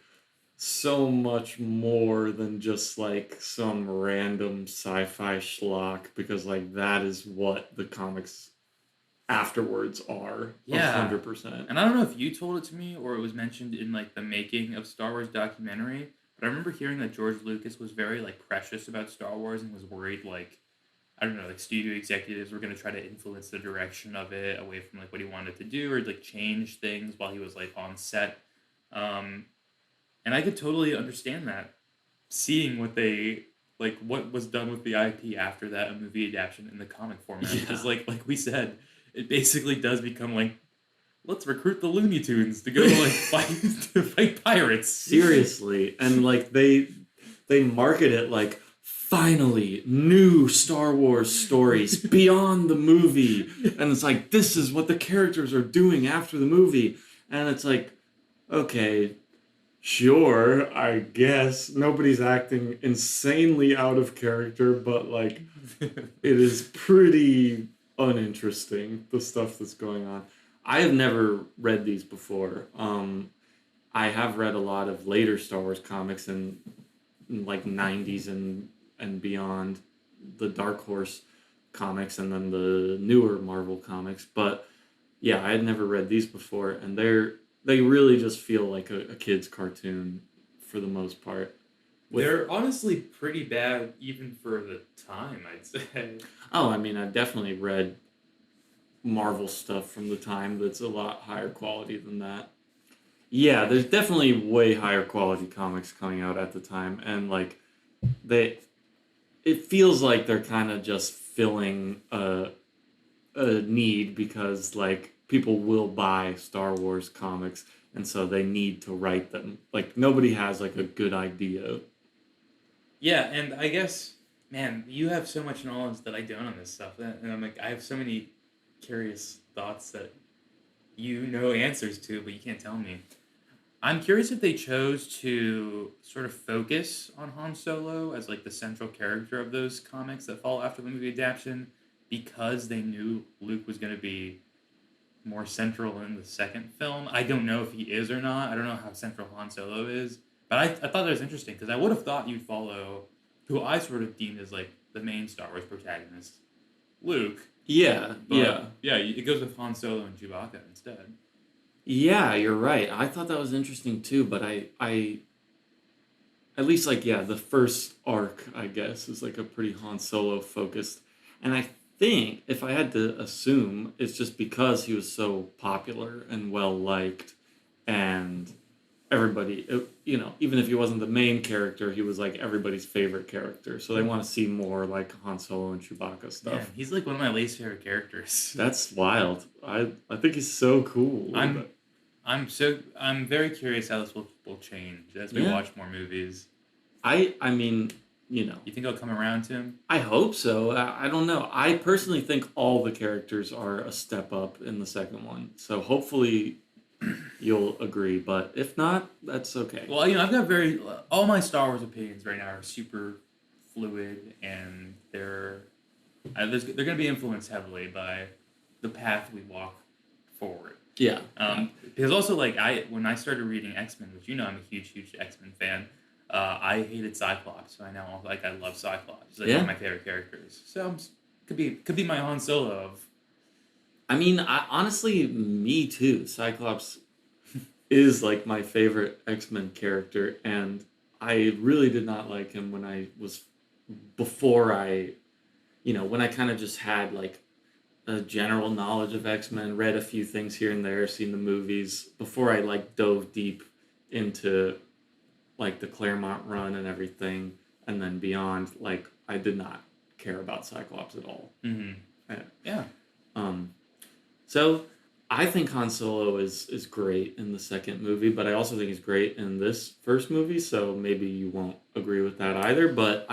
so much more than just like some random sci-fi schlock, because like that is what the comics afterwards are. Yeah. 100%. And I don't know if you told it to me or it was mentioned in like the making of Star Wars documentary, but I remember hearing that George Lucas was very like precious about Star Wars and was worried like I don't know, like studio executives were going to try to influence the direction of it away from like what he wanted to do or like change things while he was like on set. And I could totally understand that, seeing what was done with the IP after that a movie adaptation in the comic format. Yeah. Because like we said, it basically does become like, let's recruit the Looney Tunes to go like fight pirates. Seriously, and like they market it like, finally new Star Wars stories beyond the movie, and it's like this is what the characters are doing after the movie, and it's like, okay, sure, I guess nobody's acting insanely out of character, but like it is pretty uninteresting, the stuff that's going on. I have never read these before. I have read a lot of later Star Wars comics in like 90s and beyond, the Dark Horse comics and then the newer Marvel comics. But yeah, I had never read these before, and they really just feel like a kid's cartoon for the most part. They're honestly pretty bad even for the time, I'd say. Oh, I mean, I've definitely read Marvel stuff from the time that's a lot higher quality than that. Yeah, there's definitely way higher quality comics coming out at the time, and like they, it feels like they're kind of just filling a need because like people will buy Star Wars comics, and so they need to write them. Like nobody has like a good idea. Yeah, and I guess, man, you have so much knowledge that I don't on this stuff, and I'm like, I have so many curious thoughts that you know answers to, but you can't tell me. I'm curious if they chose to sort of focus on Han Solo as like the central character of those comics that follow after the movie adaptation because they knew Luke was going to be more central in the second film. I don't know if he is or not. I don't know how central Han Solo is. But I thought that was interesting because I would have thought you'd follow who I sort of deemed as like the main Star Wars protagonist, Luke. Yeah, But yeah, it goes with Han Solo and Chewbacca instead. yeah. You're right. I thought that was interesting too, but I at least like yeah, the first arc I guess is like a pretty Han Solo focused, and I think if I had to assume, it's just because he was so popular and well liked, and everybody, you know, even if he wasn't the main character, he was like everybody's favorite character. So they want to see more like Han Solo and Chewbacca Yeah, stuff. he's like one of my least favorite characters. That's wild. I think he's so cool. I'm very curious how this will change as we Yeah. watch more movies. I mean, you know, You think I'll come around to him? I hope so. I don't know. I personally think all the characters are a step up in the second one. So hopefully you'll agree. But if not, that's okay. Well, I've got all my Star Wars opinions right now are super fluid, and they're going to be influenced heavily by the path we walk forward. Yeah. Because also, like, when I started reading X-Men, which I'm a huge X-Men fan, I hated Cyclops, so I now I love Cyclops. He's like one of my favorite characters. So could be my Han Solo of. I mean, honestly, me too. Cyclops is like my favorite X-Men character, and I really did not like him when I was before I, when I kind of just had like a general knowledge of X-Men, read a few things here and there, seen the movies before I like dove deep into like the Claremont run and everything, and then beyond. Like I did not care about Cyclops at all. Mm-hmm. Yeah. So I think Han Solo is great in the second movie, but I also think he's great in this first movie. So maybe you won't agree with that either. But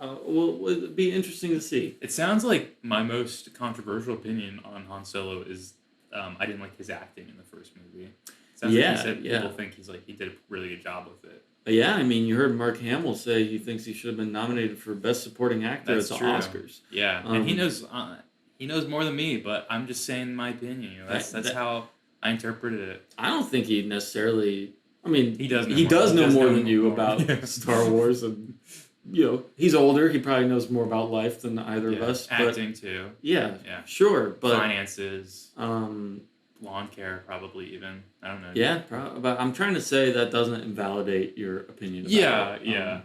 will be interesting to see. It sounds like my most controversial opinion on Han Solo is I didn't like his acting in the first movie. It sounds like people think he did a really good job with it. Yeah, I mean, you heard Mark Hamill say he thinks he should have been nominated for Best Supporting Actor at the Oscars. Yeah, and he knows more than me, but I'm just saying my opinion. That's how I interpreted it. I don't think he necessarily. I mean, he does know more than you about Star Wars, and he's older. He probably knows more about life than either of us. Acting too. Yeah, sure, but finances, lawn care, probably even. I don't know. Yeah, but I'm trying to say that doesn't invalidate your opinion. About it.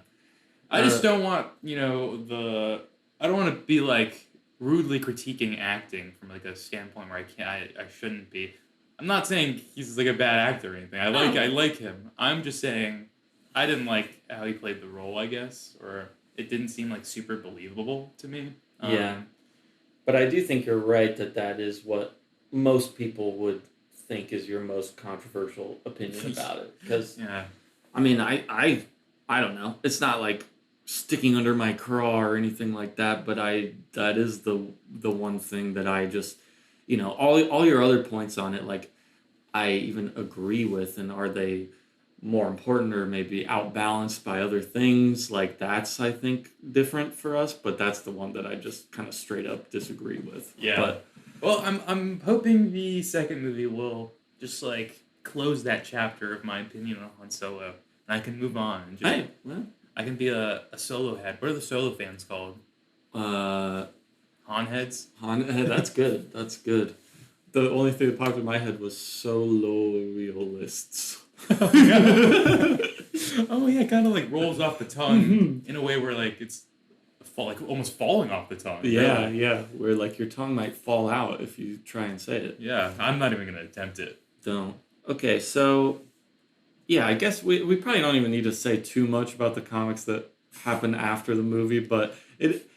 I just don't want I don't want to be like rudely critiquing acting from like a standpoint where I shouldn't be. I'm not saying he's like a bad actor or anything. I like him. I'm just saying I didn't like how he played the role, I guess, or it didn't seem like super believable to me. But I do think you're right that is what most people would think is your most controversial opinion about it. Because I mean, I don't know. It's not like sticking under my craw or anything like that. But that is the one thing that I just all your other points on it, like I even agree with. And are they more important or maybe outbalanced by other things? Like that's I think different for us. But that's the one that I just kind of straight up disagree with. Yeah. But well, I'm hoping the second movie will just like close that chapter of my opinion on Han Solo, and I can move on. And I can be a Solo head. What are the Solo fans called? Han heads. That's good. That's good. The only thing that popped in my head was solo-realists. Oh yeah, kind of like rolls off the tongue in a way where like it's almost falling off the tongue. Yeah. Where like your tongue might fall out if you try and say it. Yeah, I'm not even gonna attempt it. Don't. Okay, so yeah, I guess we probably don't even need to say too much about the comics that happen after the movie, but it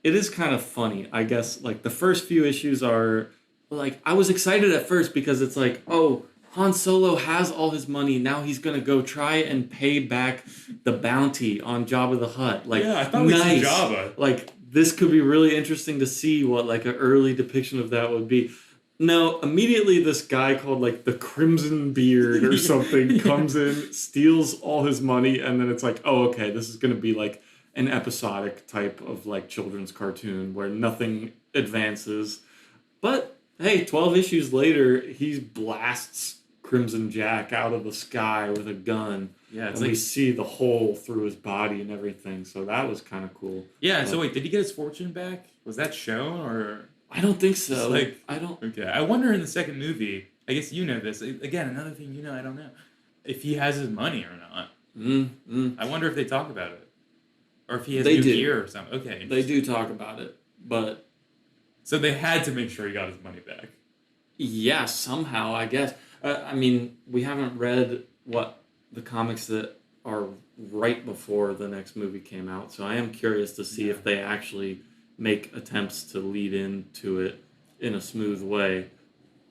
is kind of funny. I guess like the first few issues are like I was excited at first because it's like, oh, Han Solo has all his money. Now he's gonna go try and pay back the bounty on Jabba the Hutt. Like, yeah, I thought we'd see Jabba. Like this could be really interesting to see what like an early depiction of that would be. No, immediately this guy called like the Crimson Beard or something comes in, steals all his money, and then it's like, oh, okay, this is gonna be like an episodic type of like children's cartoon where nothing advances. But hey, 12 issues later, he blasts Crimson Jack out of the sky with a gun. Yeah, it's and like we see the hole through his body and everything. So that was kind of cool. Yeah. So wait, did he get his fortune back? Was that shown or? I don't think so. Like I don't. Okay, I wonder in the second movie. I guess you know this. Again, another thing you know, I don't know if he has his money or not. I wonder if they talk about it, or if he has new gear or something. Okay, they do talk about it, but so they had to make sure he got his money back. Yeah, somehow I guess. I mean, we haven't read what the comics that are right before the next movie came out, so I am curious to see if they actually make attempts to lead into it in a smooth way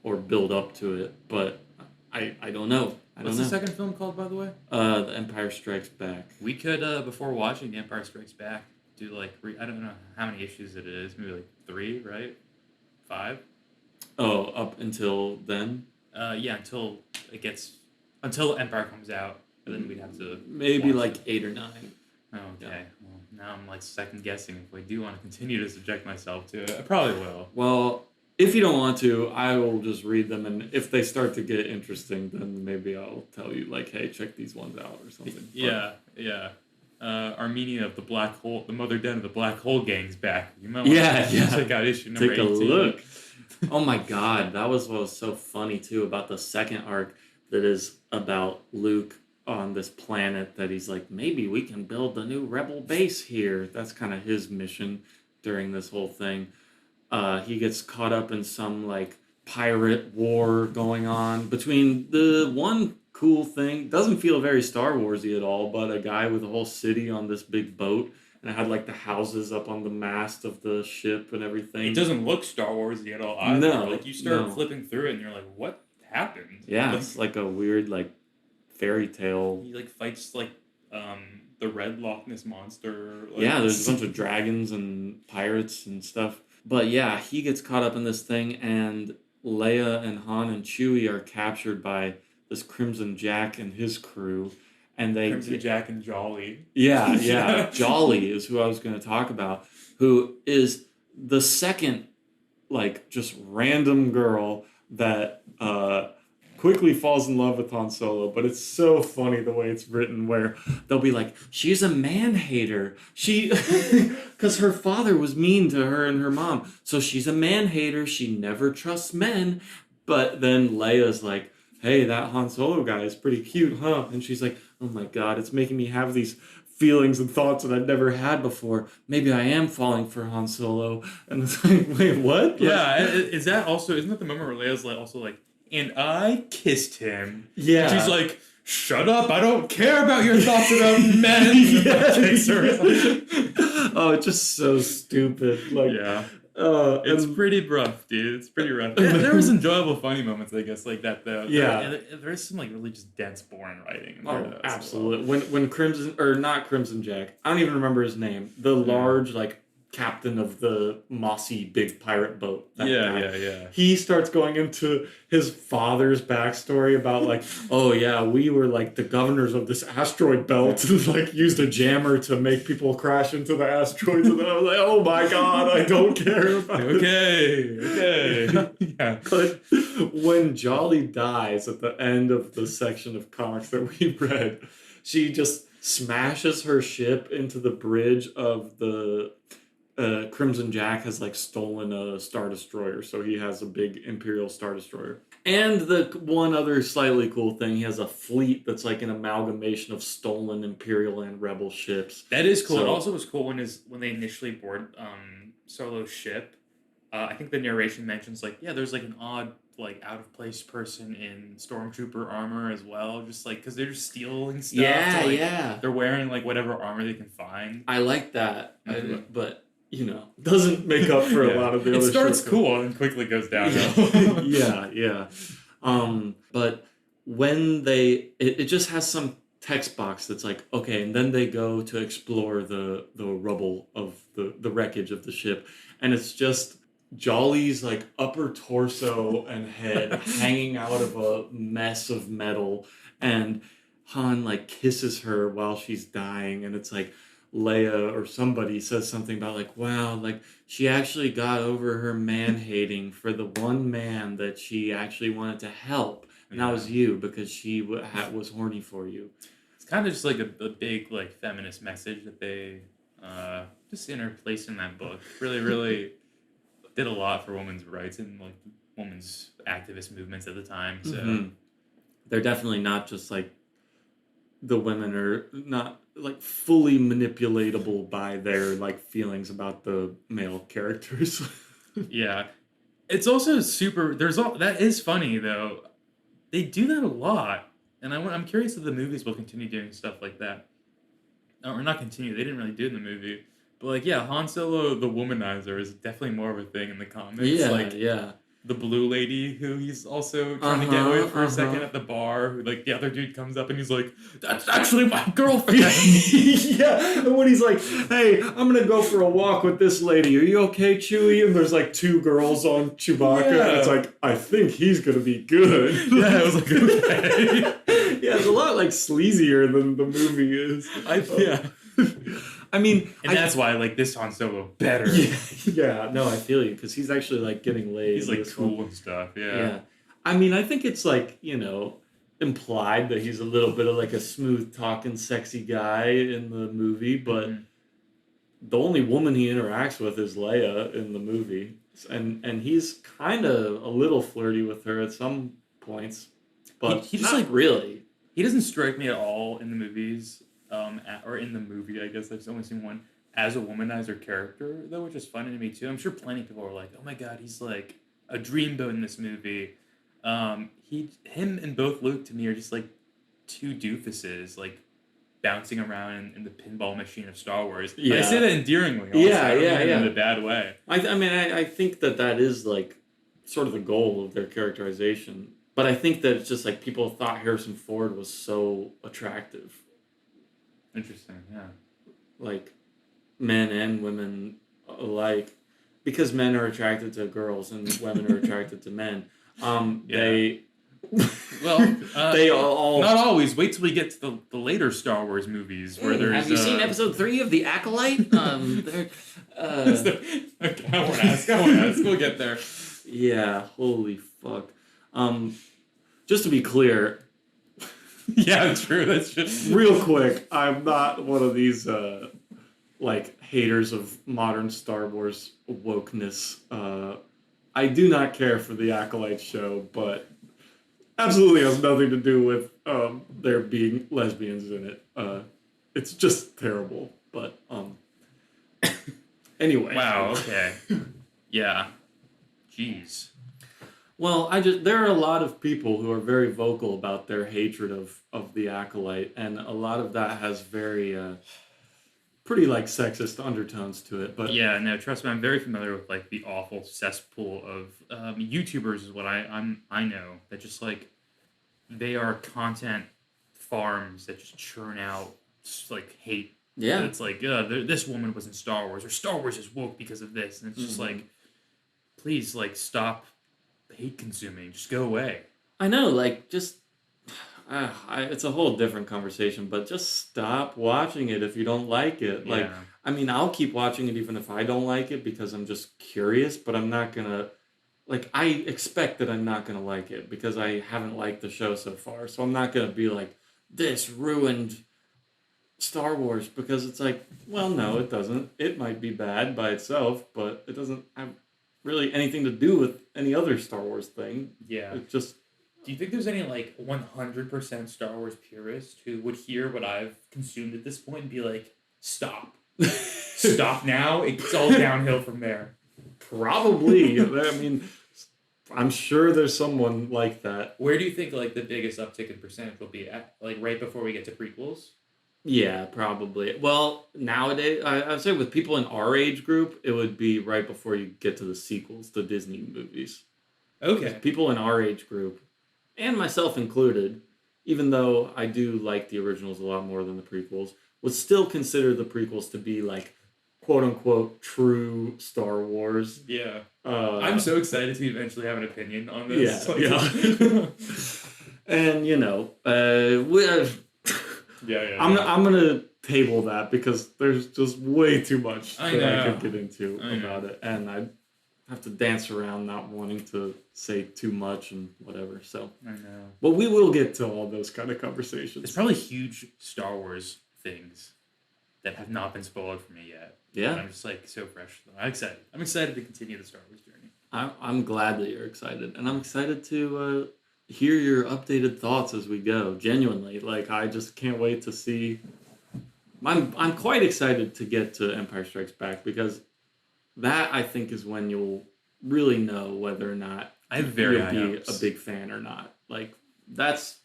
or build up to it, but I don't know. What's the second film called, by the way? The Empire Strikes Back. We could, before watching The Empire Strikes Back, do like, I don't know how many issues it is, maybe like 3, right? 5? Oh, up until then? Yeah, until Empire comes out, and then we'd have to maybe like 8 or 9. Oh, okay. Yeah. Well, now I'm like second guessing if I do want to continue to subject myself to it. I probably will. Well, if you don't want to, I will just read them, and if they start to get interesting, then maybe I'll tell you, like, hey, check these ones out or something. Yeah. Armenia of the Black Hole, the Mother Den of the Black Hole gang's back. You might want to check out issue number 18. Take a look. Oh my God, that was what was so funny too about the second arc that is about Luke on this planet that he's like, maybe we can build a new rebel base here. That's kind of his mission during this whole thing. He gets caught up in some like pirate war going on between the one cool thing, doesn't feel very Star Warsy at all, but a guy with a whole city on this big boat, and it had like the houses up on the mast of the ship and everything. It doesn't look Star Warsy at all either. No, like you start flipping through it and you're like, what happened? Yeah, like, it's like a weird like fairy tale. He like fights like the red Loch Ness monster. Like, yeah, there's a bunch of dragons and pirates and stuff. But yeah, he gets caught up in this thing, and Leia and Han and Chewie are captured by this Crimson Jack and his crew. And they Crimson Jack and Jolly. Yeah. Jolly is who I was going to talk about, who is the second, like, just random girl that quickly falls in love with Han Solo. But it's so funny the way it's written, where they'll be like, she's a man-hater. Because her father was mean to her and her mom. So she's a man-hater. She never trusts men. But then Leia's like, hey, that Han Solo guy is pretty cute, huh? And she's like, oh my God, it's making me have these feelings and thoughts that I've never had before. Maybe I am falling for Han Solo. And it's like, wait, what? Yeah, isn't that the moment where Leia's like, also like, and I kissed him? Yeah. And she's like, shut up, I don't care about your thoughts about men. Oh, it's just so stupid. Like, yeah. It's pretty rough, dude. It's pretty rough. Yeah, there was enjoyable, funny moments, I guess, like that, though. Yeah. There is some, like, really just dense, boring writing. Oh, absolutely. Well. When Crimson, or not Crimson Jack, I don't even remember his name. The large, like, captain of the mossy big pirate boat. Yeah. He starts going into his father's backstory about like, oh yeah, we were like the governors of this asteroid belt and like used a jammer to make people crash into the asteroids. And then I was like, oh my God, I don't care about Okay. Yeah. But when Jolly dies at the end of the section of comics that we read, she just smashes her ship into the bridge of the Crimson Jack has like stolen a Star Destroyer, so he has a big Imperial Star Destroyer. And the one other slightly cool thing, he has a fleet that's like an amalgamation of stolen Imperial and Rebel ships. That is cool. It also was cool when they initially board Solo's ship. I think the narration mentions like, yeah, there's like an odd like out of place person in stormtrooper armor as well, just like because they're just stealing stuff. Yeah, to, like, yeah. They're wearing like whatever armor they can find. I like that, but doesn't make up for a lot of the it other. It starts cool and quickly goes downhill. Yeah. But when it just has some text box that's like, okay, and then they go to explore the rubble of the wreckage of the ship, and it's just Jolly's like upper torso and head hanging out of a mess of metal, and Han like kisses her while she's dying, and it's like Leia or somebody says something about like, wow, like she actually got over her man-hating for the one man that she actually wanted to help, and that was you, because she was horny for you. It's kind of just like a big like feminist message that they just interplaced in that book. Really, really did a lot for women's rights and like women's activist movements at the time. So they're definitely not just like the women are not like fully manipulatable by their like feelings about the male characters. Yeah, it's also super. That is funny though. They do that a lot, and I'm curious if the movies will continue doing stuff like that, or not continue. They didn't really do it in the movie, but like Han Solo the womanizer is definitely more of a thing in the comics. Yeah. The blue lady who he's also trying to get with for a second at the bar, who like the other dude comes up and he's like, "That's actually my girlfriend." Yeah, and when he's like, "Hey, I'm gonna go for a walk with this lady. Are you okay, Chewie?" And there's like two girls on Chewbacca, and it's like, I think he's gonna be good. Yeah, I was like, okay. Yeah, it's a lot like sleazier than the movie is. I mean, and that's why I like this Han Solo better. Yeah, no, I feel you, because he's actually like getting laid. He's like cool and stuff. Yeah. I mean, I think it's like, implied that he's a little bit of like a smooth talking, sexy guy in the movie, but the only woman he interacts with is Leia in the movie, and he's kind of a little flirty with her at some points, but he just not like really. He doesn't strike me at all in the movies. Or in the movie, I guess I've only seen one as a womanizer character, though, which is funny to me too. I'm sure plenty of people are like, "Oh my god, he's like a dreamboat in this movie." Him and both Luke to me are just like two doofuses, like bouncing around in the pinball machine of Star Wars. Yeah, but I say that endearingly. Also. Yeah. In a bad way. I think that is like sort of the goal of their characterization, but I think that it's just like people thought Harrison Ford was so attractive. Interesting, yeah. Like, men and women alike, because men are attracted to girls and women are attracted to men. They all not always. Wait till we get to the later Star Wars movies where there's. Have you seen Episode 3 of The Acolyte? Okay, I won't ask. We'll get there. Yeah. Holy fuck. Just to be clear. Yeah, true. That's just real quick. I'm not one of these like haters of modern Star Wars wokeness. I do not care for the Acolyte show, but absolutely has nothing to do with there being lesbians in it. It's just terrible. But anyway. Wow. Okay. Yeah. Jeez. Well, there are a lot of people who are very vocal about their hatred of the Acolyte, and a lot of that has very pretty like sexist undertones to it. But yeah, no, trust me, I'm very familiar with like the awful cesspool of YouTubers is what I know that just like they are content farms that just churn out like hate. Yeah, it's like this woman was in Star Wars, or Star Wars is woke because of this, and it's just like, please, like, stop hate consuming, just go away. I know, like, just it's a whole different conversation, but just stop watching it if you don't like it. Like, I mean, I'll keep watching it even if I don't like it because I'm just curious, but I'm not gonna, like, I expect that I'm not gonna like it because I haven't liked the show so far, so I'm not gonna be like, this ruined Star Wars, because it's like, well, no, it doesn't. It might be bad by itself, but it doesn't have really anything to do with any other Star Wars thing. Yeah. It just... Do you think there's any, like, 100% Star Wars purist who would hear what I've consumed at this point and be like, stop. Stop now. It's all downhill from there. Probably. I mean, I'm sure there's someone like that. Where do you think like the biggest uptick in percentage will be at? Like right before we get to prequels? Yeah, probably. Well, nowadays, I'd say with people in our age group, it would be right before you get to the sequels, the Disney movies. Okay. People in our age group, and myself included, even though I do like the originals a lot more than the prequels, would still consider the prequels to be like, quote unquote, true Star Wars. Yeah. I'm so excited to eventually have an opinion on this. Yeah. And, you know, I'm gonna table that because there's just way too much I could get into about it, and I have to dance around not wanting to say too much and whatever. So I know, but we will get to all those kind of conversations. There's probably huge Star Wars things that have not been spoiled for me yet. Yeah, and I'm just like so fresh. I'm excited. I'm excited to continue the Star Wars journey. I'm glad that you're excited, and I'm excited to hear your updated thoughts as we go. Genuinely, like I just can't wait to see. I'm quite excited to get to Empire Strikes Back because that I think is when you'll really know whether or not you'll be a big fan or not. Like that's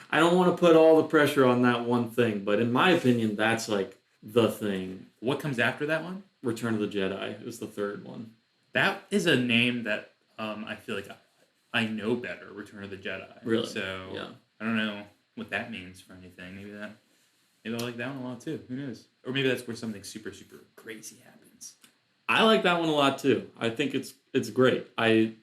I don't want to put all the pressure on that one thing, but in my opinion, that's like the thing. What comes after that one? Return of the Jedi is the third one. That is a name that I feel like I know better. Return of the Jedi. Really? So yeah. I don't know what that means for anything. Maybe I like that one a lot too. Who knows? Or maybe that's where something super, super crazy happens. I like that one a lot too. I think it's great. I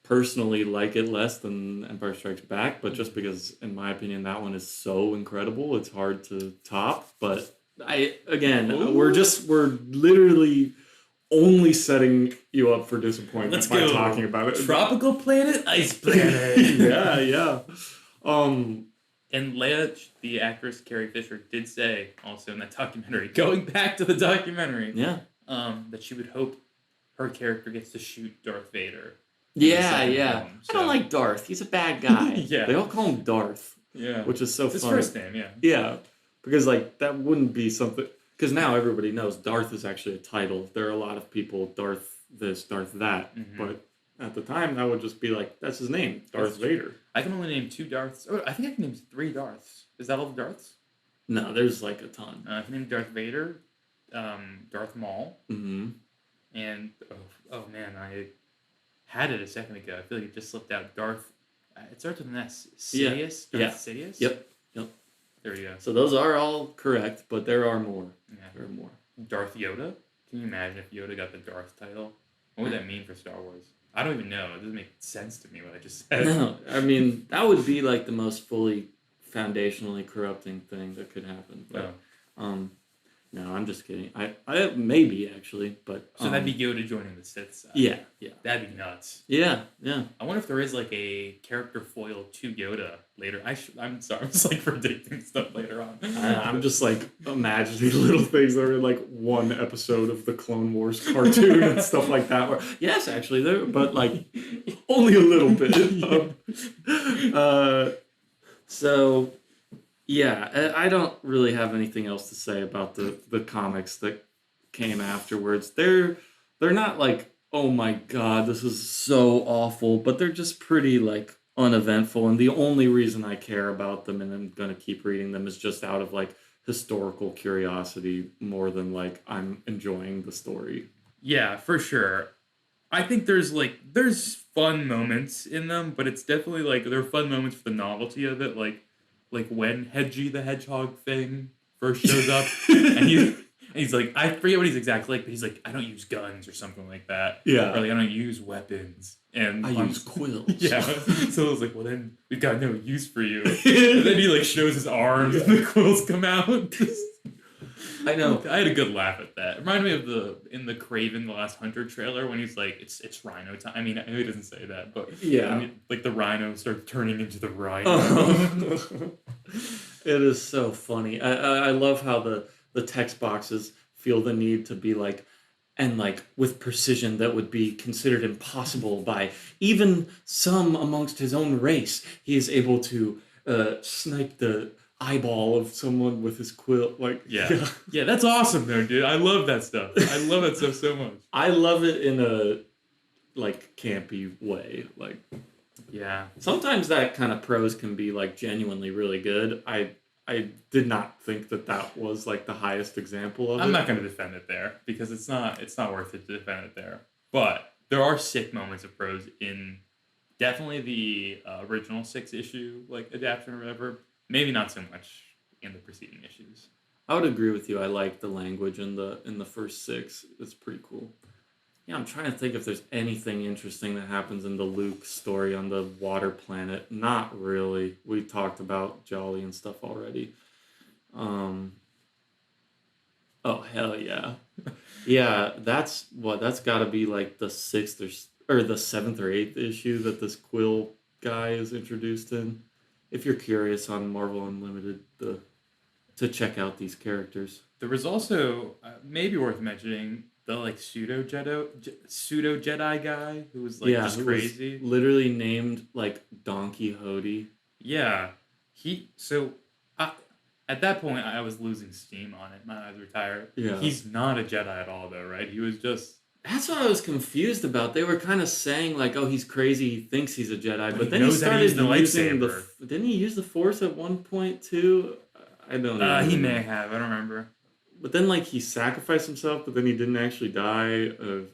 personally like it less than Empire Strikes Back, but just because, in my opinion, that one is so incredible, it's hard to top. But we're literally only setting you up for disappointment by talking about it. Tropical planet, ice planet. yeah. And Leia, the actress Carrie Fisher, did say also in that documentary, going back to the documentary, that she would hope her character gets to shoot Darth Vader. Yeah. Film, so. I don't like Darth. He's a bad guy. Yeah. They all call him Darth. Yeah. Which is so funny. His first name, yeah. Yeah. Because, like, that wouldn't be something... Because now everybody knows Darth is actually a title. There are a lot of people, Darth this, Darth that. Mm-hmm. But at the time, that would just be like, that's his name, Darth Vader. I can only name 2 Darths. Oh, I think I can name 3 Darths. Is that all the Darths? No, there's like a ton. I can name Darth Vader, Darth Maul, and oh man, I had it a second ago. I feel like it just slipped out. Darth. It starts with an S. Sidious. Yeah. Sidious. Yep. There we go. So those are all correct, but there are more. Yeah. There are more. Darth Yoda. Can you imagine if Yoda got the Darth title? What would that mean for Star Wars? I don't even know. It doesn't make sense to me what I just said. No, I mean that would be like the most fully foundationally corrupting thing that could happen. But no, I'm just kidding. I maybe actually, but so that'd be Yoda joining the Sith side. Yeah. That'd be nuts. Yeah. I wonder if there is like a character foil to Yoda later. I'm sorry, I'm just like predicting stuff later on. I'm just like imagining little things that are in like one episode of the Clone Wars cartoon and stuff like that. Where yes, actually there, but like only a little bit. So. Yeah, I don't really have anything else to say about the comics that came afterwards. They're not like, oh my god, this is so awful, but they're just pretty like uneventful, and the only reason I care about them and I'm gonna keep reading them is just out of like historical curiosity more than like I'm enjoying the story. Yeah, for sure. I think there's fun moments in them, but it's definitely like there are fun moments for the novelty of it, like when Hedgie the Hedgehog thing first shows up, and he's like, I forget what he's exactly like, but he's like, I don't use guns or something like that. Yeah. Or like, I don't use weapons. And I use quills. Yeah. So I was like, well then, we've got no use for you. And then he like shows his arms and the quills come out. I know. I had a good laugh at that. It reminded me of in the Kraven the Last Hunter trailer when he's like, it's rhino time. I mean, I know he doesn't say that, but yeah, like the rhino starts turning into the rhino. It is so funny. I love how the text boxes feel the need to be like, and like with precision that would be considered impossible by even some amongst his own race. He is able to snipe the eyeball of someone with his quill. Like yeah, that's awesome though, dude. I love that stuff. I love that stuff so much. I love it in a like campy way. Like Yeah. sometimes that kind of prose can be like genuinely really good. I did not think that was like the highest example of it. I'm not going to defend it there because it's not worth it to defend it there. But there are sick moments of prose in definitely the original 6-issue like adaptation or whatever. Maybe not so much in the preceding issues. I would agree with you. I like the language in the first 6. It's pretty cool. Yeah, I'm trying to think if there's anything interesting that happens in the Luke story on the water planet. Not really. We talked about Jolly and stuff already. Oh hell yeah. Yeah, that's got to be like the 6th or the 7th or 8th issue that this Quill guy is introduced in. If you're curious on Marvel Unlimited, to check out these characters. There was also maybe worth mentioning the like pseudo Jedi guy who was like just crazy. Was literally named like Don Quixote. Yeah, at that point I was losing steam on it. My eyes were tired. Yeah, he's not a Jedi at all though, right? He was just. That's what I was confused about. They were kind of saying like, "Oh, he's crazy. He thinks he's a Jedi," but then he started using the. Didn't he use the Force at one point too? I don't know. He may have. I don't remember. But then, like, he sacrificed himself, but then he didn't actually die. It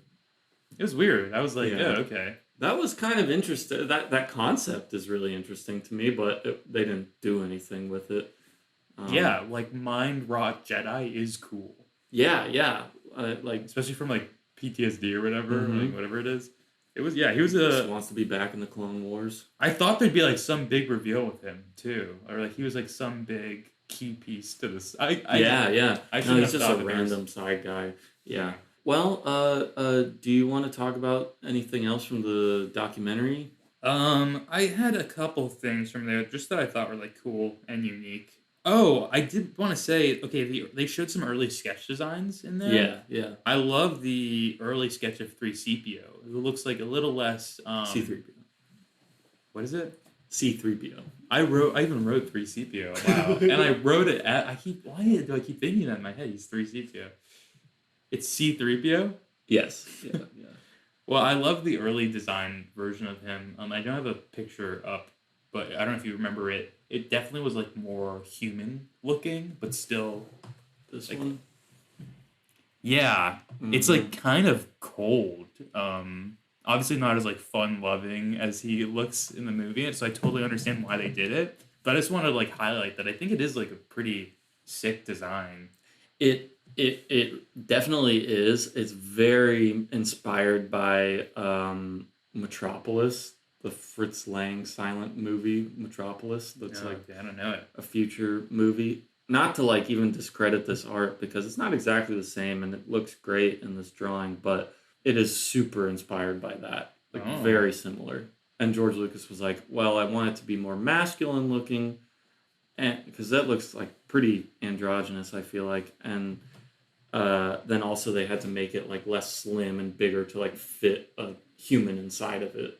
was weird. I was like, yeah, okay. That was kind of interesting. That concept is really interesting to me, but they didn't do anything with it. Yeah, like mind rot Jedi is cool. Yeah. Like especially from like PTSD or whatever, like whatever it is. It was he was just wants to be back in the Clone Wars. I thought there'd be like some big reveal with him too, or like he was like some big key piece to this. Yeah. He's just a random side guy. Yeah. Well, do you want to talk about anything else from the documentary? I had a couple things from there just that I thought were like cool and unique. Oh, I did want to say, okay, they showed some early sketch designs in there. Yeah. I love the early sketch of 3CPO. It looks like a little less C3PO. What is it? C3PO. I even wrote 3CPO. Wow. And I wrote it why do I keep thinking that in my head? He's 3CPO. It's C3PO? Yes. Yeah. Well, I love the early design version of him. I don't have a picture up, but I don't know if you remember it. It definitely was like more human looking, but still this like, one. Yeah. It's like kind of cold. Obviously not as like fun loving as he looks in the movie, so I totally understand why they did it. But I just want to like highlight that I think it is like a pretty sick design. It definitely is. It's very inspired by Metropolis, the Fritz Lang silent movie Metropolis. That's I don't know it. A future movie. Not to like even discredit this art because it's not exactly the same and it looks great in this drawing, but it is super inspired by that. Like very similar. And George Lucas was like, well, I want it to be more masculine looking, and because that looks like pretty androgynous, I feel like. And then also they had to make it like less slim and bigger to like fit a human inside of it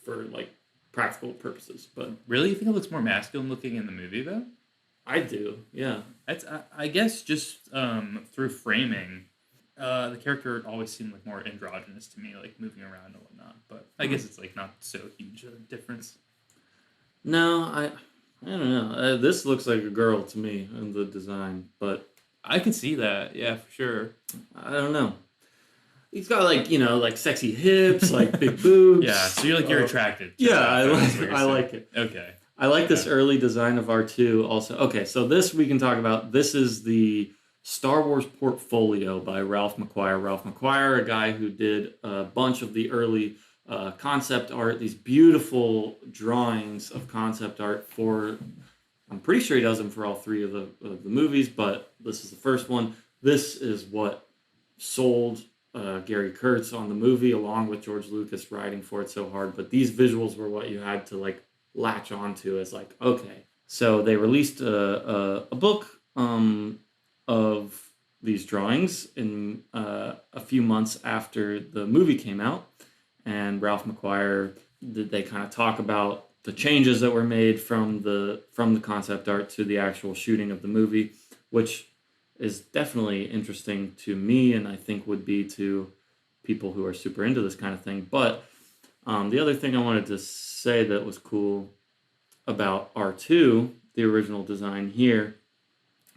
for like practical purposes. But really, you think it looks more masculine looking in the movie though? I do, yeah. That's I guess just through framing, the character always seemed like more androgynous to me, like moving around and whatnot. But I guess it's like not so huge a difference. No, I don't know. This looks like a girl to me in the design, but I can see that. Yeah, for sure. I don't know. He's got like like sexy hips, like big boobs. Yeah, so you're attracted. Yeah, I like it. Okay. I like this early design of R2 also. Okay, so this we can talk about. This is the Star Wars portfolio by Ralph McQuire. Ralph McQuire, a guy who did a bunch of the early concept art, these beautiful drawings of concept art for, I'm pretty sure he does them for all 3 of the movies, but this is the first one. This is what sold Gary Kurtz on the movie, along with George Lucas writing for it so hard. But these visuals were what you had to like latch onto as like, okay. So they released a book of these drawings in a few months after the movie came out, and Ralph McQuire, they kind of talk about the changes that were made from the concept art to the actual shooting of the movie, which is definitely interesting to me, and I think would be to people who are super into this kind of thing. But the other thing I wanted to say that was cool about R2, the original design here,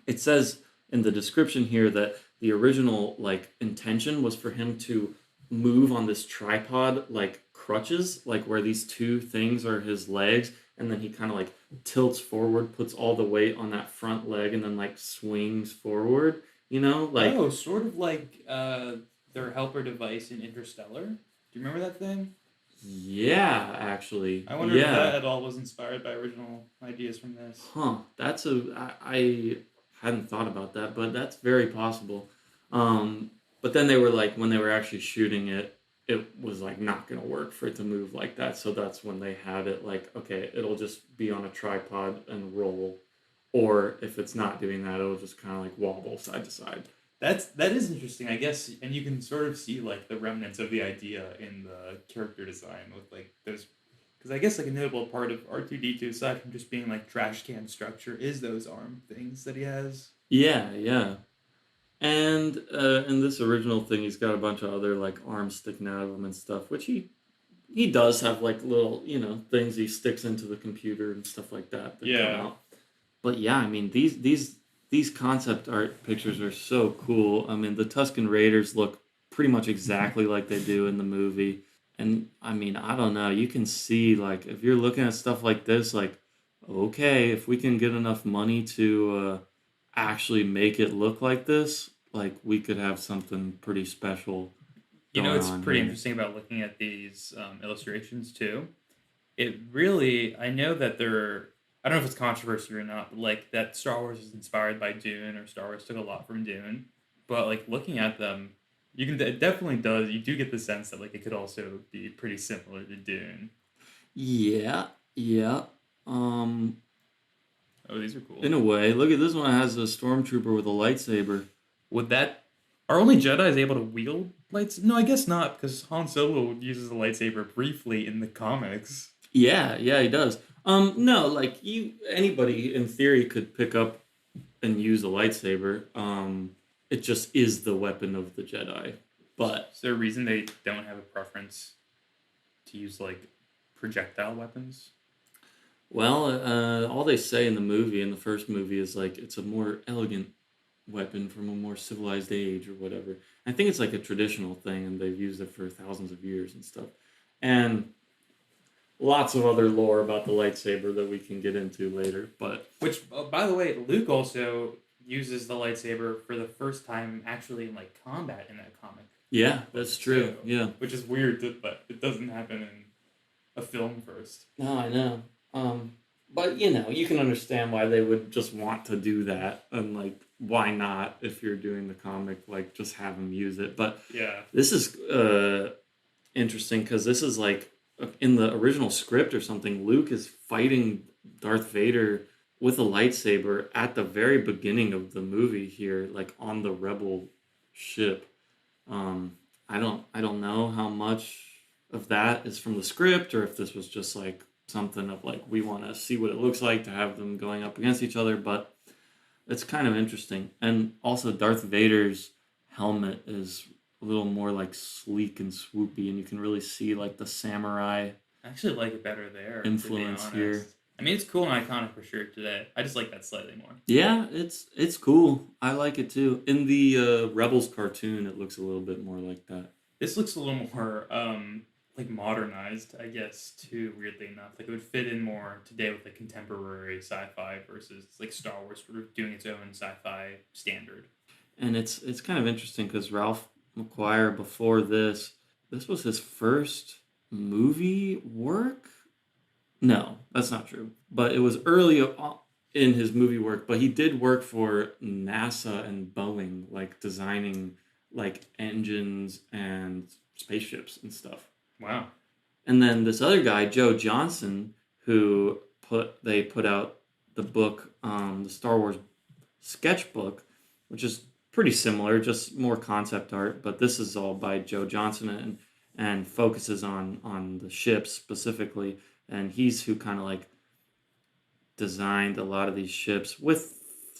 it says in the description here that the original like intention was for him to move on this tripod like crutches, like where these two things are his legs, and then he kind of like tilts forward, puts all the weight on that front leg, and then like swings forward, like sort of like their helper device in Interstellar. Do you remember that thing? Yeah, actually. I wonder if that at all was inspired by original ideas from this. That's I hadn't thought about that, but that's very possible. But then they were like, when they were actually shooting it, it was like not going to work for it to move like that. So that's when they had it like, okay, it'll just be on a tripod and roll. Or if it's not doing that, it'll just kind of like wobble side to side. That is interesting, I guess, and you can sort of see like the remnants of the idea in the character design with like those, because I guess like a notable part of R2-D2 aside from just being like trash can structure is those arm things that he has. Yeah. And in this original thing, he's got a bunch of other like arms sticking out of him and stuff, which he does have like little things he sticks into the computer and stuff like that come out. But yeah, I mean these concept art pictures are so cool. I mean, the Tusken Raiders look pretty much exactly like they do in the movie. And I mean, I don't know. You can see, like, if you're looking at stuff like this, like, okay, if we can get enough money to actually make it look like this, like, we could have something pretty special. It's pretty interesting about looking at these illustrations, too. It really, I know that they're, I don't know if it's controversy or not, but like that Star Wars is inspired by Dune, or Star Wars took a lot from Dune. But like looking at them, it definitely does. You do get the sense that like it could also be pretty similar to Dune. Yeah. Oh, these are cool. In a way, look at this one. It has a stormtrooper with a lightsaber. Are only Jedi able to wield lightsabers? No, I guess not, because Han Solo uses a lightsaber briefly in the comics. Yeah, he does. No, like anybody in theory could pick up and use a lightsaber. It just is the weapon of the Jedi. But is there a reason they don't have a preference to use like projectile weapons? Well, all they say in the first movie, is like it's a more elegant weapon from a more civilized age or whatever. I think it's like a traditional thing, and they've used it for thousands of years and stuff. And lots of other lore about the lightsaber that we can get into later. But which, by the way, Luke also uses the lightsaber for the first time actually in like combat in that comic. Yeah, that's true. Yeah, which is weird, but it doesn't happen in a film first. No, I know. But you can understand why they would just want to do that, and like why not if you're doing the comic, like just have them use it. But yeah, this is interesting because this is like in the original script or something. Luke is fighting Darth Vader with a lightsaber at the very beginning of the movie here, like on the Rebel ship. I don't know how much of that is from the script, or if this was just like something of like we want to see what it looks like to have them going up against each other, but it's kind of interesting. And also Darth Vader's helmet is a little more like sleek and swoopy, and you can really see like the samurai. I actually like it better there. Influence here. I mean, it's cool and iconic for sure today. I just like that slightly more. Yeah, it's cool. I like it too. In the Rebels cartoon, it looks a little bit more like that. This looks a little more like modernized, I guess, too, weirdly enough. Like it would fit in more today with like contemporary sci-fi versus like Star Wars sort of doing its own sci-fi standard. And it's kind of interesting because Ralph McQuire, before this was his first movie work. No, that's not true. But it was early in his movie work, but he did work for NASA and Boeing, like designing like engines and spaceships and stuff. Wow. And then this other guy, Joe Johnson, who put out the book, the Star Wars Sketchbook, which is pretty similar, just more concept art, but this is all by Joe Johnson and focuses on the ships specifically. And he's who kind of like designed a lot of these ships with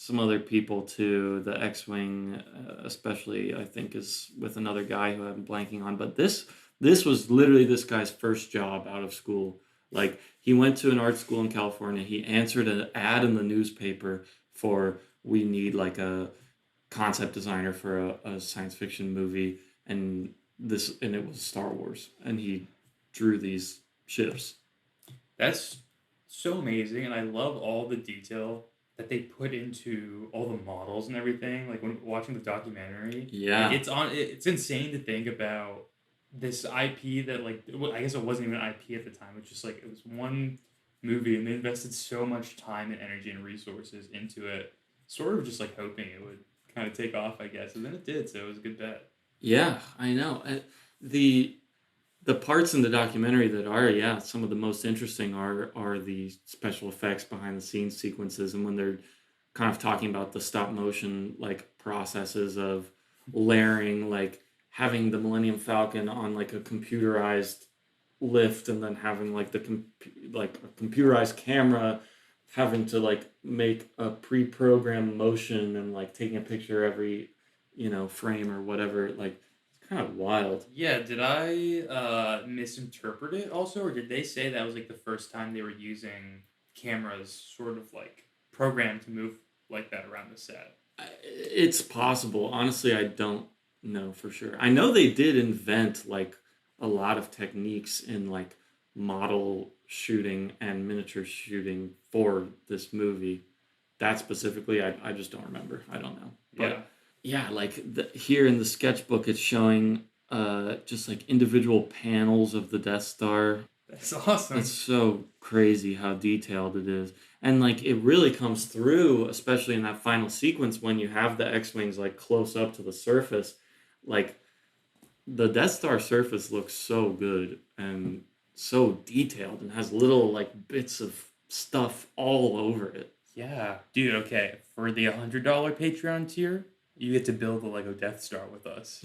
some other people too. The X-wing, especially, I think, is with another guy who I'm blanking on. But this was literally this guy's first job out of school. Like, he went to an art school in California. He answered an ad in the newspaper for, we need like a concept designer for a science fiction movie, and it was Star Wars, and he drew these ships. That's so amazing, and I love all the detail that they put into all the models and everything. Like when watching the documentary, Yeah. like it's insane to think about this IP that, like, I guess it wasn't even IP at the time. It's just like it was one movie, and they invested so much time and energy and resources into it, sort of just like hoping it would kind of take off, I guess, and then it did. So it was a good bet. Yeah, I know. The parts in the documentary that are some of the most interesting are the special effects behind the scenes sequences, and when they're kind of talking about the stop motion like processes of layering, like having the Millennium Falcon on like a computerized lift, and then having like like a computerized camera having to like make a pre-programmed motion and like taking a picture every frame or whatever. Like, it's kind of wild. Yeah, did I misinterpret it also, or did they say that was like the first time they were using cameras sort of like programmed to move like that around the set? It's possible. Honestly, I don't know for sure. I know they did invent like a lot of techniques in like model shooting and miniature shooting for this movie. That specifically, I just don't remember. I don't know. But yeah, like here in the sketchbook, it's showing just like individual panels of the Death Star. That's awesome. It's so crazy how detailed it is. And like it really comes through, especially in that final sequence when you have the X-Wings like close up to the surface. Like the Death Star surface looks so good and so detailed and has little like bits of stuff all over it. Yeah. Dude, okay. For the $100 Patreon tier, you get to build the Lego Death Star with us.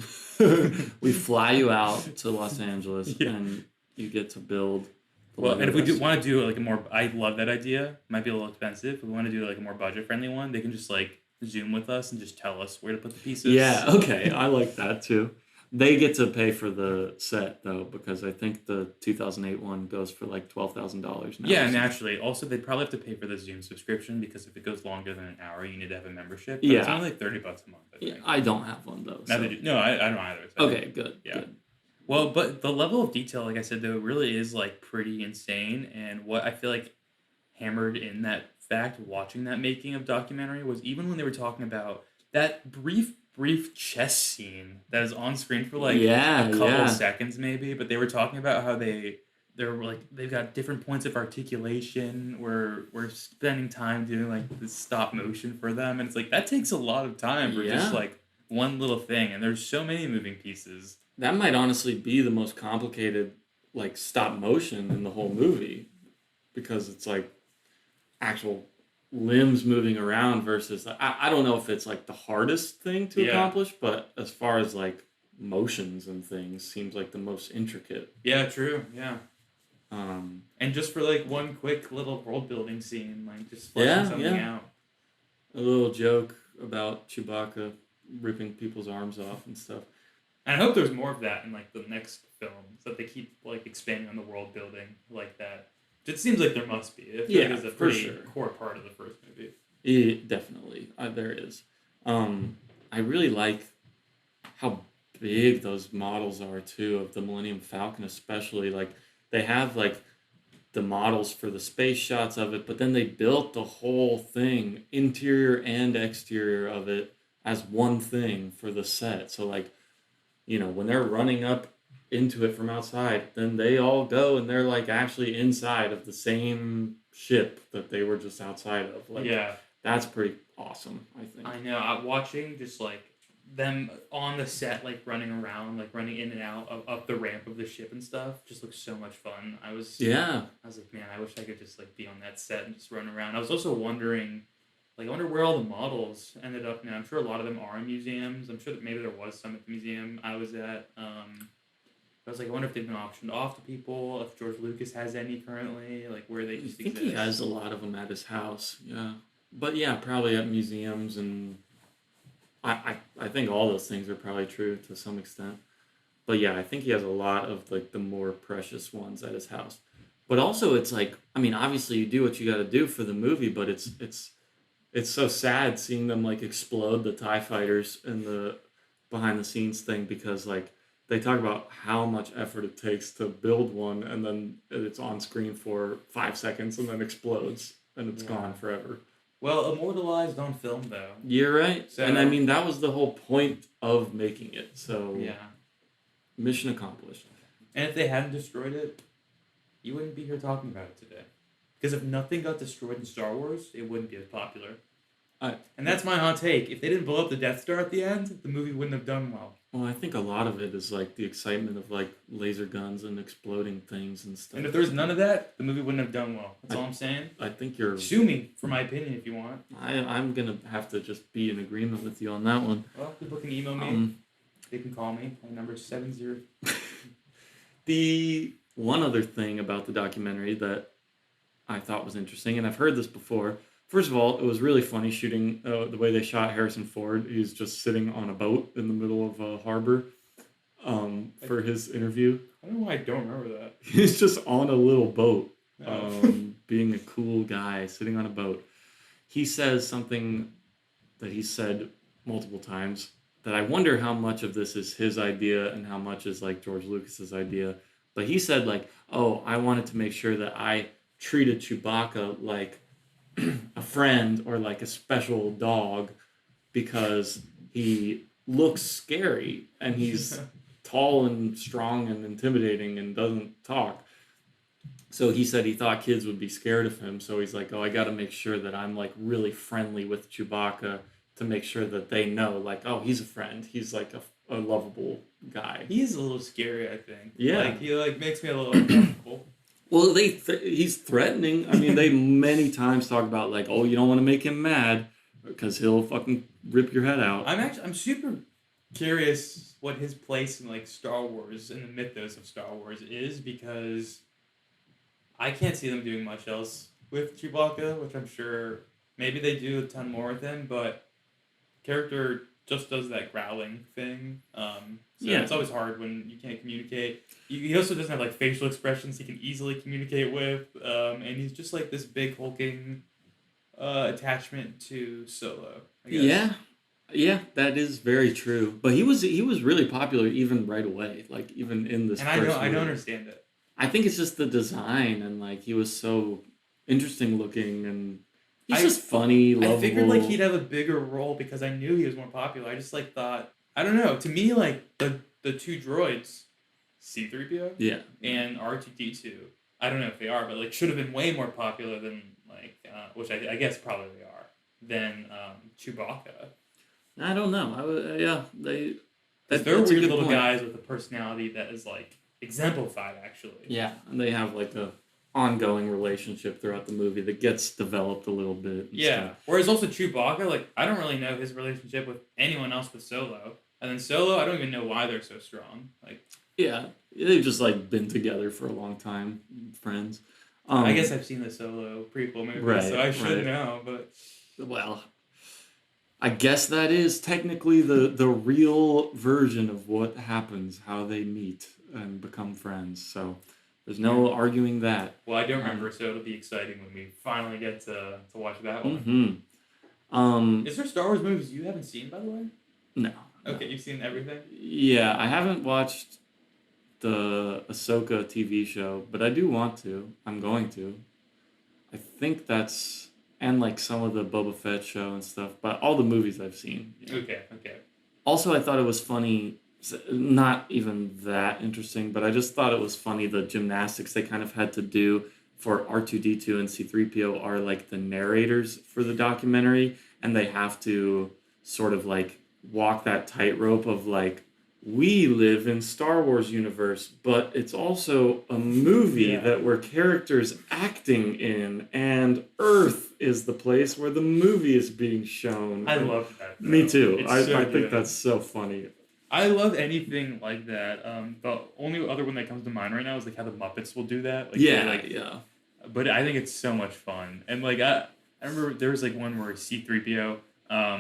We fly you out to Los Angeles and you get to build. Well, and if we do want to do like a more, I love that idea. Might be a little expensive. If we want to do like a more budget friendly one, they can just like Zoom with us and just tell us where to put the pieces. Yeah, okay. I like that too. They get to pay for the set though, because I think the 2008 one goes for like $12,000 now. Yeah, naturally. Also, they'd probably have to pay for the Zoom subscription because if it goes longer than an hour, you need to have a membership. But it's only like $30 a month. I think. Yeah, I don't have one though. So. No, I don't either. So okay, good. Yeah. Good. Well, but the level of detail, like I said, though, really is like pretty insane. And what I feel like hammered in that fact, watching that making of documentary, was even when they were talking about that brief chess scene that is on screen for like a couple of seconds maybe, but they were talking about how they're like they've got different points of articulation. We're spending time doing like the stop motion for them, and it's like that takes a lot of time for just like one little thing, and there's so many moving pieces. That might honestly be the most complicated like stop motion in the whole movie, because it's like actual limbs moving around versus I don't know if it's like the hardest thing to accomplish, but as far as like motions and things, seems like the most intricate. Yeah, true. Yeah. And just for like one quick little world building scene, like just fleshing something out. A little joke about Chewbacca ripping people's arms off and stuff. And I hope there's more of that in like the next films, that they keep like expanding on the world building like that. It seems like there must be. It is a pretty core part of the first movie. Definitely. There is. I really like how big those models are, too, of the Millennium Falcon especially. Like, they have, like, the models for the space shots of it, but then they built the whole thing, interior and exterior of it, as one thing for the set. So, like, when they're running up into it from outside, then they all go and they're like actually inside of the same ship that they were just outside of. Like, that's pretty awesome, I think. I know. I'm watching just like them on the set, like running around, like running in and out up the ramp of the ship and stuff. Just looks so much fun. I was like, man, I wish I could just like be on that set and just run around. I was also wondering, like, I wonder where all the models ended up now. I'm sure a lot of them are in museums. I'm sure that maybe there was some at the museum I was at. I was like, I wonder if they've been auctioned off to people, if George Lucas has any currently, like where they just exist. I think he has a lot of them at his house, yeah. But yeah, probably at museums, and I think all those things are probably true to some extent. But yeah, I think he has a lot of like the more precious ones at his house. But also, it's like, I mean, obviously you do what you got to do for the movie, but it's so sad seeing them like explode the TIE fighters in the behind the scenes thing, because like they talk about how much effort it takes to build one, and then it's on screen for 5 seconds and then explodes and it's Yeah. gone forever. Well, immortalized on film though. You're right. So- And I mean, that was the whole point of making it. So Yeah. mission accomplished. And if they hadn't destroyed it, you wouldn't be here talking about it today. Because if nothing got destroyed in Star Wars, it wouldn't be as popular. And that's my hot take. If they didn't blow up the Death Star at the end, the movie wouldn't have done well. Well, I think a lot of it is like the excitement of like laser guns and exploding things and stuff. And if there's none of that, the movie wouldn't have done well. That's all I'm saying. I think you're... Sue me for my opinion if you want. I'm going to have to just be in agreement with you on that one. Well, people can email me. They can call me. My number is 70. The one other thing about the documentary that I thought was interesting, and I've heard this before. First of all, it was really funny shooting the way they shot Harrison Ford. He's just sitting on a boat in the middle of a harbor for his interview. I don't know why I don't remember that. He's just on a little boat, being a cool guy, sitting on a boat. He says something that he said multiple times that I wonder how much of this is his idea and how much is like George Lucas's idea. But he said like, oh, I wanted to make sure that I treated Chewbacca like a friend or like a special dog, because he looks scary and he's tall and strong and intimidating and doesn't talk. So he said he thought kids would be scared of him. So he's like, oh, I got to make sure that I'm like really friendly with Chewbacca to make sure that they know like, oh, he's a friend. He's like a lovable guy. He's a little scary, I think. Yeah. Like, he like makes me a little uncomfortable. Well, he's threatening. I mean, they many times talk about like, oh, you don't want to make him mad because he'll fucking rip your head out. I'm super curious what his place in like Star Wars and the mythos of Star Wars is, because I can't see them doing much else with Chewbacca, which I'm sure maybe they do a ton more with him, but character just does that growling thing. So Yeah. it's always hard when you can't communicate. He also doesn't have like facial expressions he can easily communicate with, and he's just like this big hulking attachment to Solo, I guess. Yeah, that is very true. But he was really popular even right away, like even in this. And first I don't movie. understand it. I think it's just the design, and like he was so interesting looking, and he's just funny, lovable. I figured like he'd have a bigger role because I knew he was more popular. I just like thought, I don't know. To me, like the two droids, C-3PO Yeah. and R2-D2. I don't know if they are, but like should have been way more popular than like, which I guess probably they are, than Chewbacca. I don't know. They're They're that's a weird good little point. guys with a personality that is like exemplified, actually. Yeah, and they have like a ongoing relationship throughout the movie that gets developed a little bit. And Yeah. stuff. Whereas also Chewbacca, like I don't really know his relationship with anyone else but Solo, and then Solo, I don't even know why they're so strong. Like. Yeah, they've just like been together for a long time, friends. I guess I've seen the Solo prequel movie, Right, so I should right. know. But Well, I guess that is technically the real version of what happens, how they meet and become friends. So there's no arguing that. well, I don't remember, so it'll be exciting when we finally get to watch that one. Mm-hmm. Is there Star Wars movies you haven't seen, by the way? No. Okay, you've seen everything. Yeah, I haven't watched the Ahsoka TV show, but I do want to. I'm going to. I think that's... And like some of the Boba Fett show and stuff, but all the movies I've seen. Yeah. Okay. Also, I thought it was funny, not even that interesting, but I just thought it was funny the gymnastics they kind of had to do for R2-D2 and C-3PO are like the narrators for the documentary, and they have to sort of like walk that tightrope of like, we live in Star Wars universe, but it's also a movie that we're characters acting in, and Earth is the place where the movie is being shown. I love that. Though. Me too. It's I so think good. that's so funny. I love anything like that. The only other one that comes to mind right now is like how the Muppets will do that. Like, Yeah, they, like, yeah. But I think it's so much fun, and like I I remember there was like one where C-3PO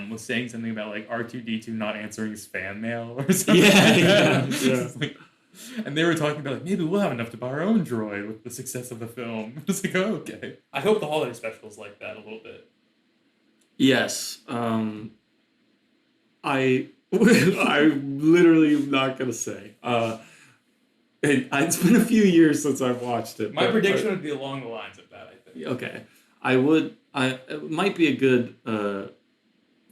was saying something about like R2-D2 not answering his fan mail or something. Yeah. Like, and they were talking about like maybe we'll have enough to buy our own droid with the success of the film. It's like, oh, okay. I hope the holiday special is like that a little bit. Yes. I literally am not gonna say. It's been a few years since I've watched it. My prediction would be along the lines of that, I think. Okay. It might be a good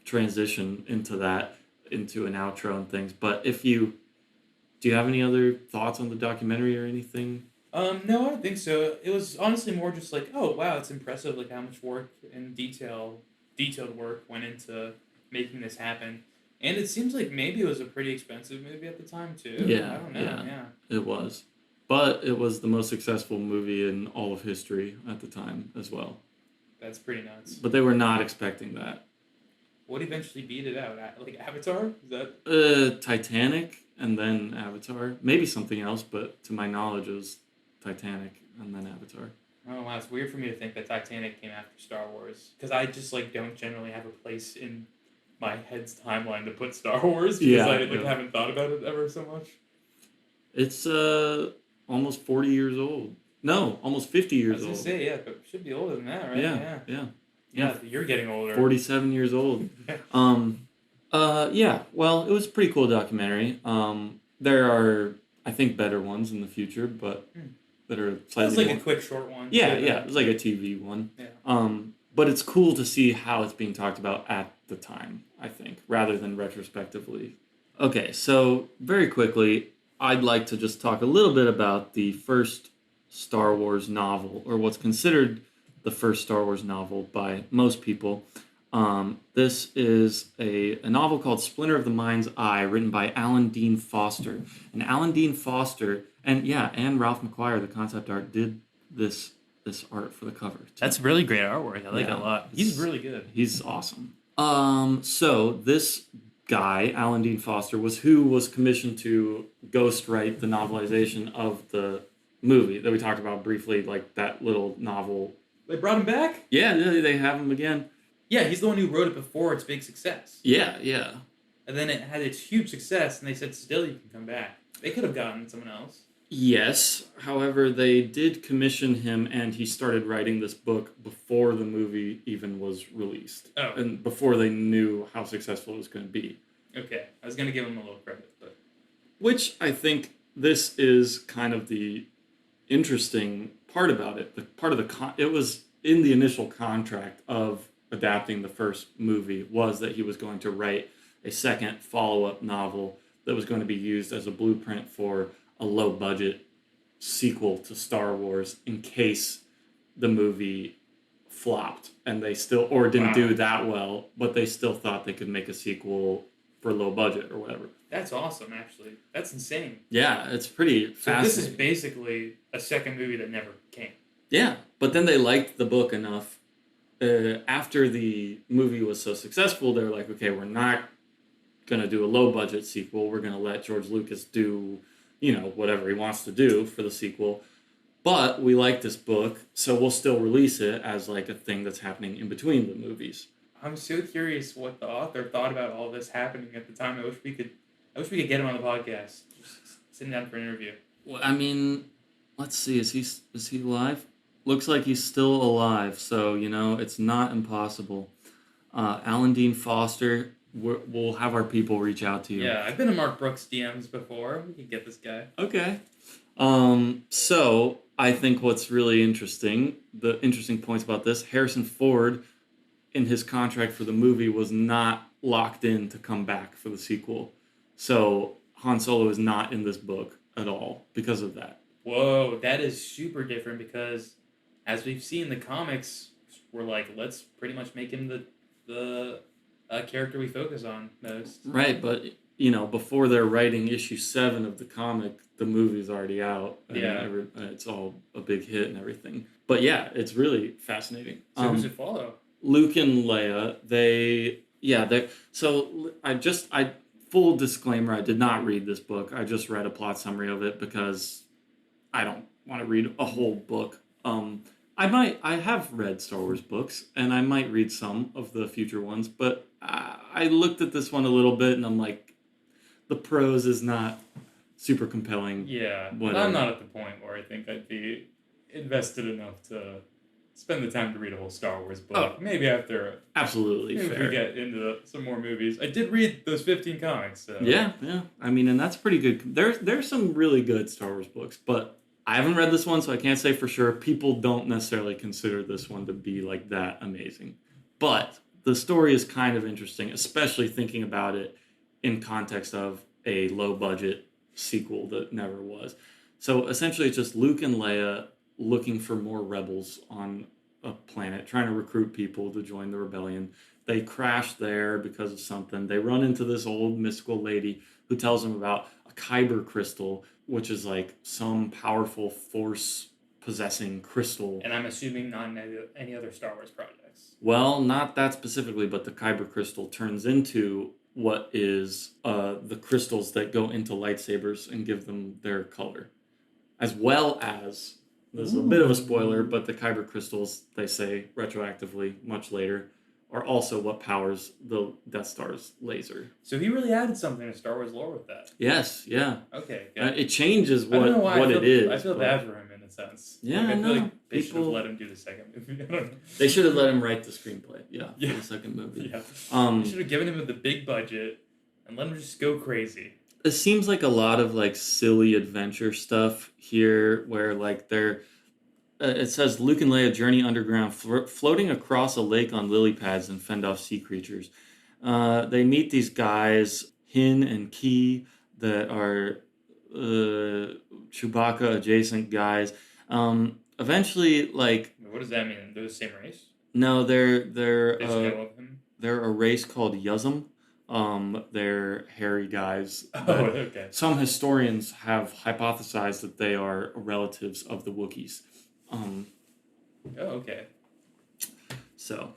transition into an outro and things. But do you have any other thoughts on the documentary or anything? No, I don't think so. It was honestly more just like, oh wow, it's impressive like how much work and detailed work went into making this happen. And it seems like maybe it was a pretty expensive movie at the time too. Yeah, I don't know. Yeah. It was. But it was the most successful movie in all of history at the time as well. That's pretty nuts. But they were not expecting that. What eventually beat it out? Like Avatar? Is that Titanic and then Avatar. Maybe something else, but to my knowledge it was Titanic and then Avatar. Oh wow, it's weird for me to think that Titanic came after Star Wars. Because I just like don't generally have a place in my head's timeline to put Star Wars because I haven't thought about it ever so much. It's almost 40 years old. No, almost 50 years old. I was gonna say, yeah, but it should be older than that, right? Yeah, you're getting older. 47 years old. Yeah, well, it was a pretty cool documentary. There are, I think, better ones in the future, but that are slightly It was like more... a quick, short one. Yeah, it was like a TV one. Yeah. But it's cool to see how it's being talked about at the time, I think, rather than retrospectively. Okay, so very quickly, I'd like to just talk a little bit about the first Star Wars novel, or what's considered the first Star Wars novel by most people. This is a novel called Splinter of the Mind's Eye, written by Alan Dean Foster. And Alan Dean Foster, and Ralph McQuire, the concept art, did this art for the cover too. That's really great artwork. I like it a lot. He's really good. He's awesome. So this guy, Alan Dean Foster, was commissioned to ghostwrite the novelization of the movie that we talked about briefly, like that little novel. They brought him back? Yeah, they have him again. Yeah, he's the one who wrote it before its big success. Yeah. And then it had its huge success, and they said, still, you can come back. They could have gotten someone else. Yes, however, they did commission him, and he started writing this book before the movie even was released. Oh. And before they knew how successful it was going to be. Okay, I was going to give him a little credit, but... Which I think this is kind of the interesting part about it. The part of it was in the initial contract of adapting the first movie was that he was going to write a second follow-up novel that was going to be used as a blueprint for a low-budget sequel to Star Wars in case the movie flopped and they still, or didn't do that well, but they still thought they could make a sequel for low budget or whatever. That's awesome, actually. That's insane. Yeah, it's pretty fascinating. This is basically a second movie that never came. Yeah, but then they liked the book enough. After the movie was so successful, they were like, okay, we're not going to do a low-budget sequel. We're going to let George Lucas do, whatever he wants to do for the sequel. But we like this book, so we'll still release it as like a thing that's happening in between the movies. I'm so curious what the author thought about all this happening at the time. I wish we could get him on the podcast. Just sitting down for an interview. Well, I mean, let's see. Is he alive? Looks like he's still alive, so it's not impossible. Alan Dean Foster, we'll have our people reach out to you. Yeah, I've been to Mark Brooks' DMs before. We can get this guy. Okay. So I think what's really interesting, the interesting points about this, Harrison Ford, in his contract for the movie, was not locked in to come back for the sequel. So Han Solo is not in this book at all because of that. Whoa, that is super different because, as we've seen in the comics, we're like, let's pretty much make him the character we focus on most. Right, but before they're writing issue 7 of the comic, the movie's already out. And it's all a big hit and everything. But yeah, it's really fascinating. So who does it follow? Luke and Leia, full disclaimer, I did not read this book. I just read a plot summary of it because I don't want to read a whole book. I I have read Star Wars books, and I might read some of the future ones, but I looked at this one a little bit, and I'm like, the prose is not super compelling. Yeah, but Whatever. I'm not at the point where I think I'd be invested enough to spend the time to read a whole Star Wars book. Maybe after Absolutely maybe fair. if we get into some more movies. I did read those 15 comics. So. Yeah. I mean, and that's pretty good. There's some really good Star Wars books, but I haven't read this one, so I can't say for sure. People don't necessarily consider this one to be like that amazing. But the story is kind of interesting, especially thinking about it in context of a low-budget sequel that never was. So essentially, it's just Luke and Leia looking for more rebels on a planet, trying to recruit people to join the rebellion. They crash there because of something. They run into this old mystical lady who tells them about a kyber crystal, which is like some powerful force possessing crystal. And I'm assuming not in any other Star Wars projects. Well, not that specifically, but the kyber crystal turns into what is the crystals that go into lightsabers and give them their color. As well as, there's a bit of a spoiler, but the kyber crystals, they say retroactively, much later, are also what powers the Death Star's laser. So he really added something to Star Wars lore with that. Yes, yeah. Okay. It changes what it is. I feel bad for him in a sense. Yeah, I feel no. like they should have let him do the second movie. I don't know. They should have let him write the screenplay. Yeah. Yeah. For the second movie. Yeah. They should have given him the big budget and let him just go crazy. It seems like a lot of like silly adventure stuff here, where like they're. It says Luke and Leia journey underground, floating across a lake on lily pads and fend off sea creatures. They meet these guys, Hin and Ki, that are Chewbacca adjacent guys. Eventually, like, What does that mean? They're the same race? no, They just know of him? they're a race called Yuzum. They're hairy guys. Oh, okay. Some historians have hypothesized that they are relatives of the Wookiees. Oh, okay. So,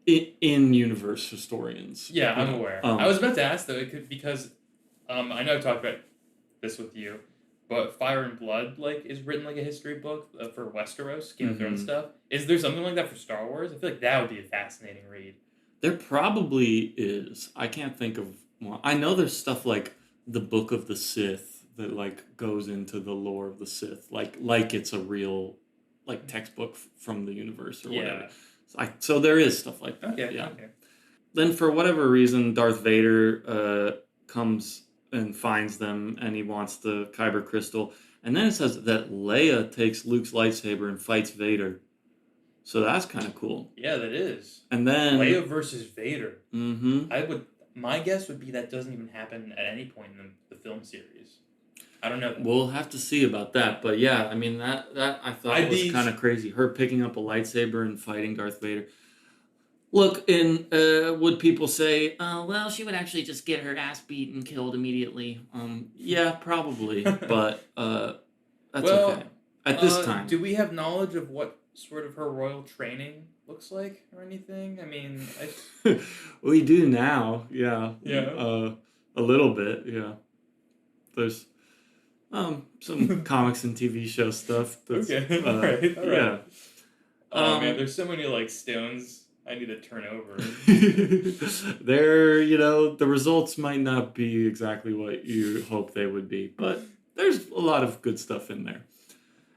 in universe historians. Yeah, I'm aware. I was about to ask though, because I know I've talked about this with you, but Fire and Blood is written like a history book for Westeros, Game of Thrones stuff. Is there something like that for Star Wars? I feel like that would be a fascinating read. There probably is. I can't think of one. I know there's stuff like the Book of the Sith that goes into the lore of the Sith, like it's a real textbook from the universe or whatever. So there is stuff like that. Okay. Yeah. Okay. Then for whatever reason, Darth Vader comes and finds them, and he wants the kyber crystal. And then it says that Leia takes Luke's lightsaber and fights Vader. So that's kind of cool. Yeah, that is. And then Leia versus Vader. Mm-hmm. My guess would be that doesn't even happen at any point in the film series. I don't know. We'll have to see about that, but yeah, I mean that I thought was kind of crazy. Her picking up a lightsaber and fighting Darth Vader. Look, would people say, well, she would actually just get her ass beat and killed immediately? Yeah, probably, but that's okay. At this time, do we have knowledge of what sort of her royal training looks like or anything? I mean, we do now. Yeah. Yeah. A little bit. Yeah. There's some comics and TV show stuff. That's, okay. All right. Yeah. Oh man, there's so many stones I need to turn over. The results might not be exactly what you hope they would be, but there's a lot of good stuff in there.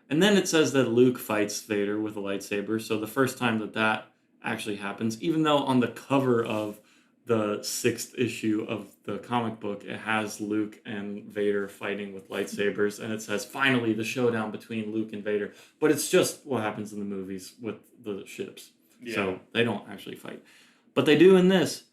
And then it says that Luke fights Vader with a lightsaber. So the first time that actually happens, even though on the cover of the 6th issue of the comic book, it has Luke and Vader fighting with lightsabers, and it says, finally, the showdown between Luke and Vader. But it's just what happens in the movies with the ships. Yeah. So they don't actually fight. But they do in this.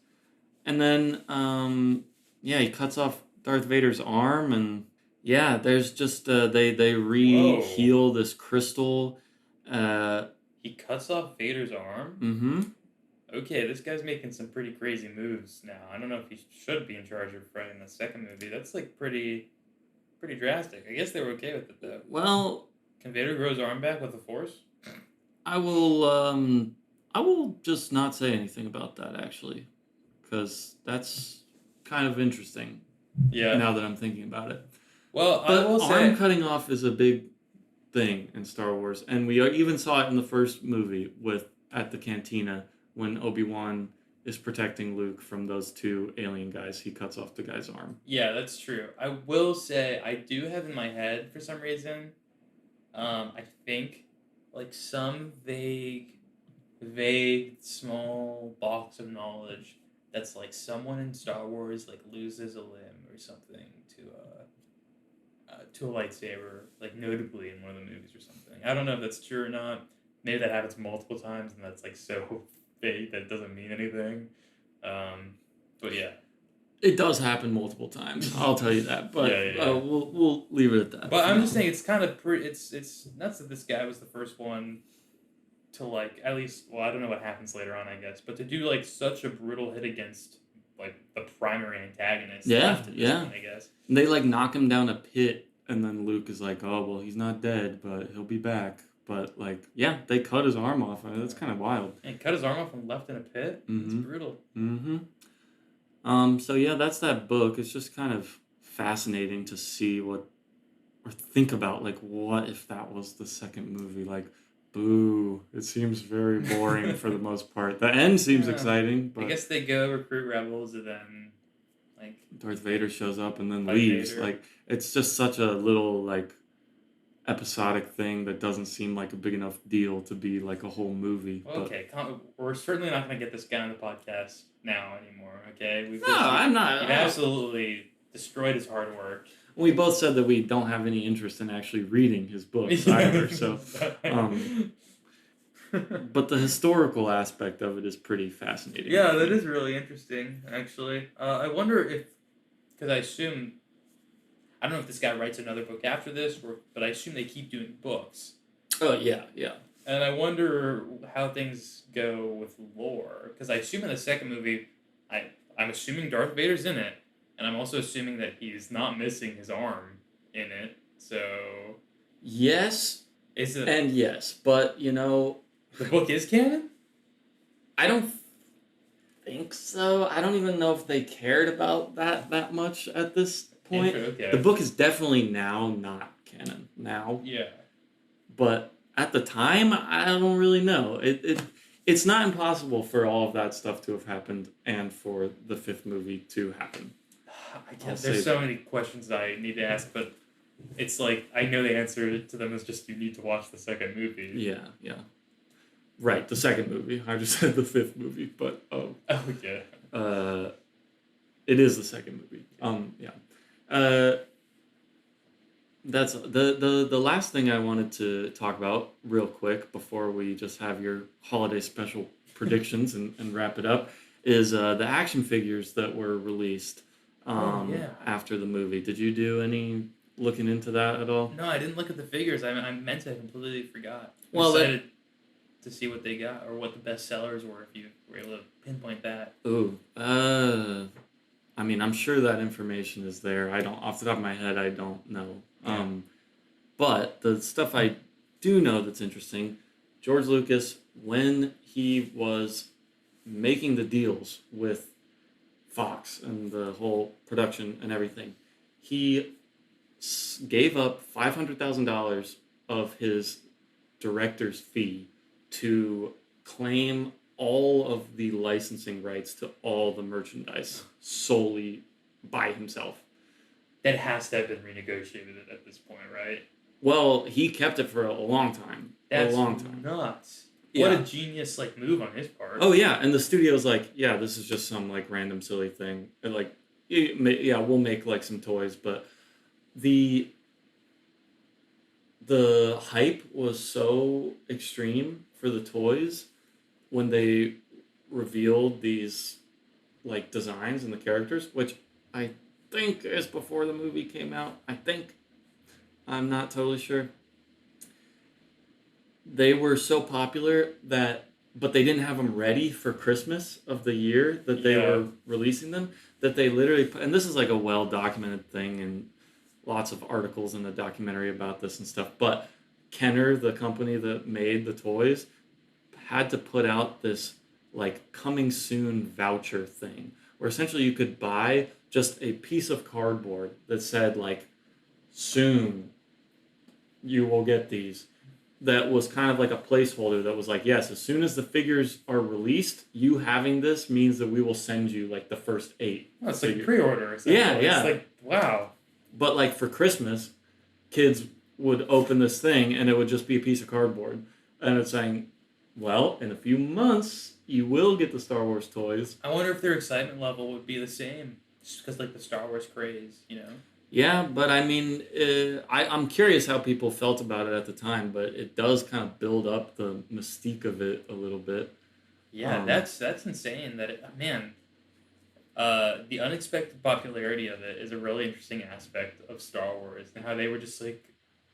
And then, he cuts off Darth Vader's arm, and yeah, there's just, they re-heal this crystal. He cuts off Vader's arm? Mm-hmm. Okay, this guy's making some pretty crazy moves now. I don't know if he should be in charge of writing the second movie. That's pretty drastic. I guess they were okay with it though. Well, can Vader grow his arm back with the Force? I will just not say anything about that actually, because that's kind of interesting. Yeah. Now that I'm thinking about it. Well, but I will say arm cutting off is a big thing in Star Wars, and we even saw it in the first movie at the cantina when Obi-Wan is protecting Luke from those two alien guys. He cuts off the guy's arm. Yeah, that's true. I will say I do have in my head for some reason. I think like some vague, small box of knowledge that's like someone in Star Wars like loses a limb or something to a lightsaber, like notably in one of the movies or something. I don't know if that's true or not. Maybe that happens multiple times and that's like so vague that it doesn't mean anything. But yeah. It does happen multiple times. I'll tell you that, but Yeah. We'll leave it at that. But I'm just saying it's kind of it's nuts that this guy was the first one to like at least I don't know what happens later on I guess, but to do like such a brutal hit against like the primary antagonist. Yeah. Point, I guess. And they like knock him down a pit, and then Luke is like, "Oh well, he's not dead, but he'll be back." But like, yeah, they cut his arm off. I mean, that's kind of wild. And cut his arm off and left in a pit. Mm-hmm. It's brutal. Mm-hmm. So yeah, that's that book. It's just kind of fascinating to see or think about like what if that was the second movie. Like, boo! It seems very boring for the most part. The end seems exciting, but I guess they go recruit rebels and then like Darth Vader shows up and then leaves. Vader. Like, it's just such a little like episodic thing that doesn't seem like a big enough deal to be like a whole movie. Well, okay, we're certainly not going to get this guy on the podcast now anymore. Okay, I'm not. We've absolutely destroyed his hard work. We both said that we don't have any interest in actually reading his books either. So, but the historical aspect of it is pretty fascinating. Yeah, that is really interesting. Actually, I wonder if because I don't know if this guy writes another book after this, but I assume they keep doing books. Oh yeah. And I wonder how things go with lore, because I assume in the second movie, I'm assuming Darth Vader's in it, and I'm also assuming that he's not missing his arm in it. So yes, is it? And yes, but you know, the book is canon. I don't think so. I don't even know if they cared about that much at this point. Okay. The book is definitely now not canon now. Yeah. But at the time, I don't really know. It's not impossible for all of that stuff to have happened and for the fifth movie to happen. I guess there's so many questions I need to ask, but it's like I know the answer to them is just you need to watch the second movie. Yeah. Right, the second movie. I just said the fifth movie, but yeah. It is the second movie. Yeah. That's the last thing I wanted to talk about real quick before we just have your holiday special predictions and wrap it up is the action figures that were released after the movie. Did you do any looking into that at all? No, I didn't look at the figures. I meant to. I completely forgot. Well, excited to see what they got or what the best sellers were if you were able to pinpoint that. Ooh. I mean, I'm sure that information is there. Off the top of my head, I don't know. Yeah. But the stuff I do know that's interesting, George Lucas, when he was making the deals with Fox and the whole production and everything, he gave up $500,000 of his director's fee to claim all of the licensing rights to all the merchandise solely by himself. That has to have been renegotiated at this point, right? Well, he kept it for a long time. That's a long time. Nuts. Yeah. What a genius move on his part. Oh yeah, and the studio's like, yeah, this is just some like random silly thing. And like, yeah, we'll make like some toys, but the hype was so extreme for the toys when they revealed these like designs and the characters, which I think is before the movie came out. I'm not totally sure. They were so popular but they didn't have them ready for Christmas of the year that they were releasing them, that they literally, and this is like a well-documented thing and lots of articles in the documentary about this and stuff, but Kenner, the company that made the toys, had to put out this like coming soon voucher thing where essentially you could buy just a piece of cardboard that said like soon you will get these. That was kind of like a placeholder that was like, yes, as soon as the figures are released, you having this means that we will send you like the first 8. Oh, it's So like pre-order. yeah, yeah. It's like, wow. But like for Christmas, kids would open this thing and it would just be a piece of cardboard. And it's saying, well, in a few months, you will get the Star Wars toys. I wonder if their excitement level would be the same. Just because, like, the Star Wars craze, you know? Yeah, but I mean, I'm curious how people felt about it at the time, but it does kind of build up the mystique of it a little bit. Yeah, that's insane. The unexpected popularity of it is a really interesting aspect of Star Wars and how they were just like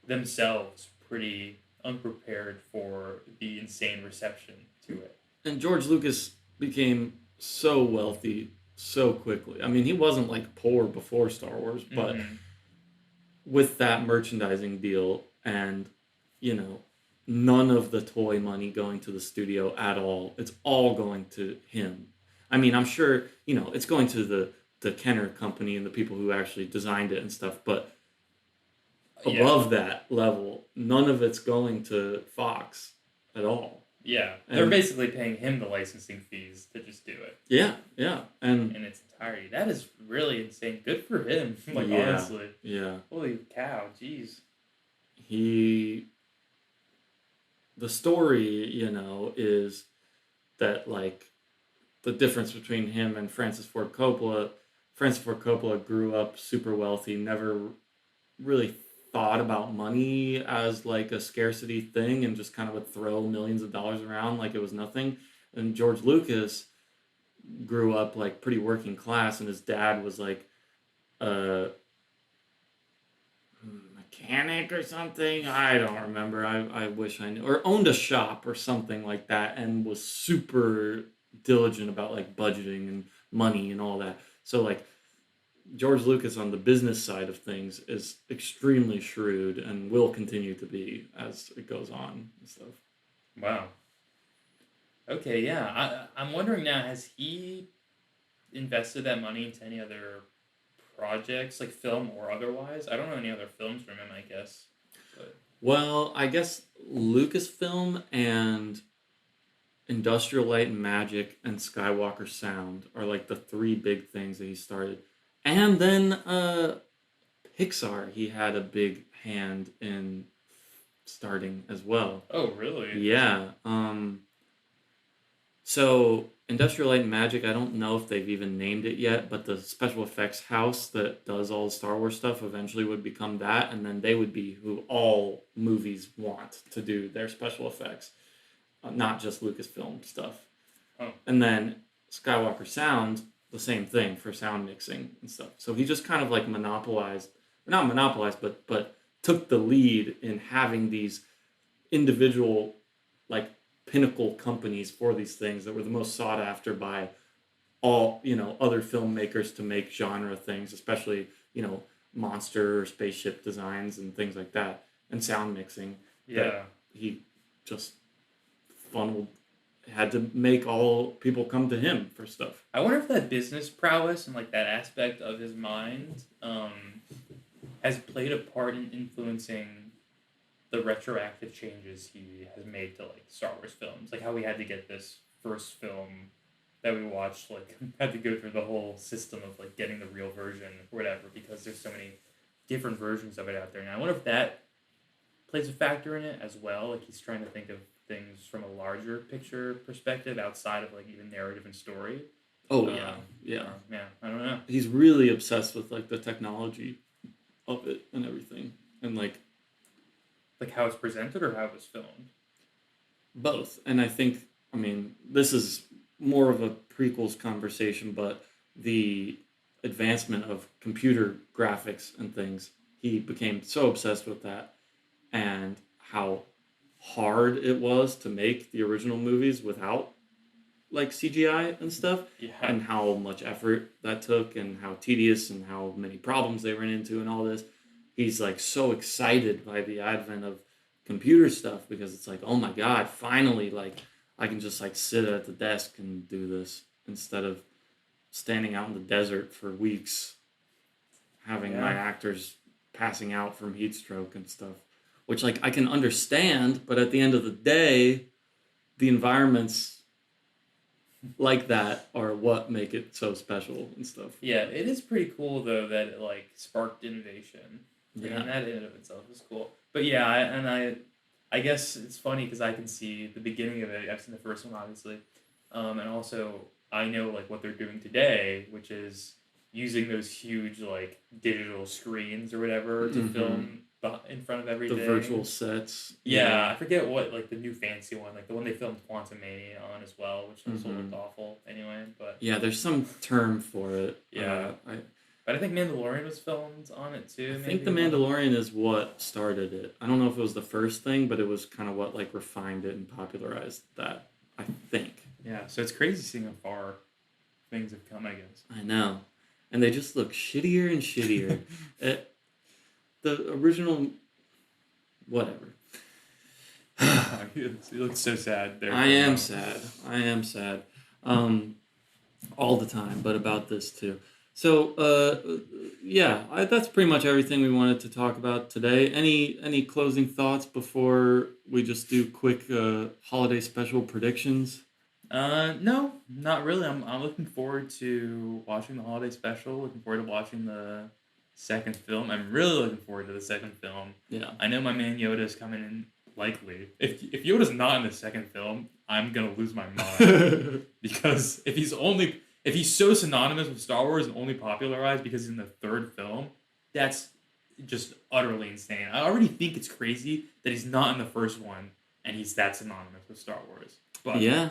themselves pretty unprepared for the insane reception to it. And George Lucas became so wealthy so quickly. I mean, he wasn't like poor before Star Wars, but with that merchandising deal and, you know, none of the toy money going to the studio at all, it's all going to him. I mean, I'm sure, you know, it's going to the Kenner company and the people who actually designed it and stuff, but above that level, none of it's going to Fox at all. Yeah, they're basically paying him the licensing fees to just do it. Yeah, yeah. And in its entirety. That is really insane. Good for him, like, yeah, honestly. Yeah. Holy cow, jeez. The story, you know, is that, like, the difference between him and Francis Ford Coppola. Francis Ford Coppola grew up super wealthy, never really thought about money as like a scarcity thing and just kind of would throw millions of dollars around like it was nothing. And George Lucas grew up like pretty working class, and his dad was like a mechanic or something. I don't remember. I wish I knew. Or owned a shop or something like that, and was super diligent about like budgeting and money and all that. So like George Lucas on the business side of things is extremely shrewd and will continue to be as it goes on and stuff. Wow. Okay, yeah. I'm wondering now, has he invested that money into any other projects, like film or otherwise? I don't know any other films from him, I guess. But... Well, I guess Lucasfilm and Industrial Light and Magic and Skywalker Sound are like the 3 big things that he started. And then Pixar, he had a big hand in starting as well. Oh, really? Yeah. So Industrial Light and Magic, I don't know if they've even named it yet, but the special effects house that does all the Star Wars stuff eventually would become that, and then they would be who all movies want to do their special effects, not just Lucasfilm stuff. Oh. And then Skywalker Sound, the same thing for sound mixing and stuff. So he just kind of like not monopolized, but took the lead in having these individual like pinnacle companies for these things that were the most sought after by all, you know, other filmmakers to make genre things, especially, you know, monster or spaceship designs and things like that, and sound mixing. Yeah. He just had to make all people come to him for stuff. I wonder if that business prowess and like that aspect of his mind has played a part in influencing the retroactive changes he has made to like Star Wars films, like how we had to get this first film that we watched, like had to go through the whole system of like getting the real version or whatever, because there's so many different versions of it out there now. I wonder if that plays a factor in it as well. Like he's trying to think of things from a larger picture perspective outside of like even narrative and story. Oh yeah. Yeah. I don't know. He's really obsessed with like the technology of it and everything, and like how it's presented or how it was filmed. Both, and I think this is more of a prequels conversation, but the advancement of computer graphics and things, he became so obsessed with that, and how hard it was to make the original movies without like CGI and stuff, and how much effort that took, and how tedious and how many problems they ran into and all this. He's like so excited by the advent of computer stuff, because it's like, oh my God, finally, like I can just like sit at the desk and do this instead of standing out in the desert for weeks having my actors passing out from heat stroke and stuff. which like I can understand, but at the end of the day, the environments like that are what make it so special and stuff. Yeah, it is pretty cool though that it like sparked innovation. Yeah. I mean, that in and of itself is cool. But yeah, I guess it's funny because I can see the beginning of it. I've seen the first one, obviously, and also I know like what they're doing today, which is using those huge like digital screens or whatever to film in front of everything. The virtual sets. Yeah, I forget what like the new fancy one, like the one they filmed Quantum Mania on as well, which also looked awful anyway. But yeah, there's some term for it. Yeah. But I think Mandalorian was filmed on it too. I think The Mandalorian is what started it. I don't know if it was the first thing, but it was kind of what like refined it and popularized that, I think. Yeah, so it's crazy seeing how far things have come, I guess. I know. And they just look shittier and shittier. The original... Whatever. You look so sad there. I am sad. All the time, but about this too. So, that's pretty much everything we wanted to talk about today. Any closing thoughts before we just do quick holiday special predictions? No, not really. I'm looking forward to watching the holiday special. Looking forward to watching the second film. I'm really looking forward to the second film. Yeah. I know my man Yoda is coming in likely. If Yoda's not in the second film, I'm gonna lose my mind. Because if he's so synonymous with Star Wars and only popularized because he's in the third film, that's just utterly insane. I already think it's crazy that he's not in the first one and he's that synonymous with Star Wars. But yeah.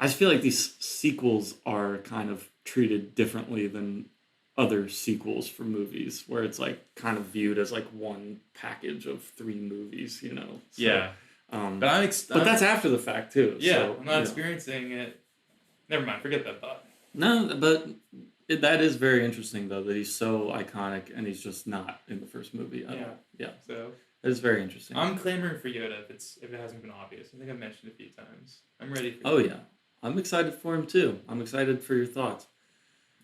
I just feel like these sequels are kind of treated differently than other sequels for movies, where it's like kind of viewed as like one package of 3 movies, you know? So, yeah. But but that's after the fact too. Yeah, so, I'm not experiencing it. Never mind, forget that thought. No, but that is very interesting though, that he's so iconic and he's just not in the first movie. Yeah. So it is very interesting. I'm clamoring for Yoda if it hasn't been obvious. I think I've mentioned it a few times. I'm ready for Oh Yoda. yeah. I'm excited for him too. I'm excited for your thoughts.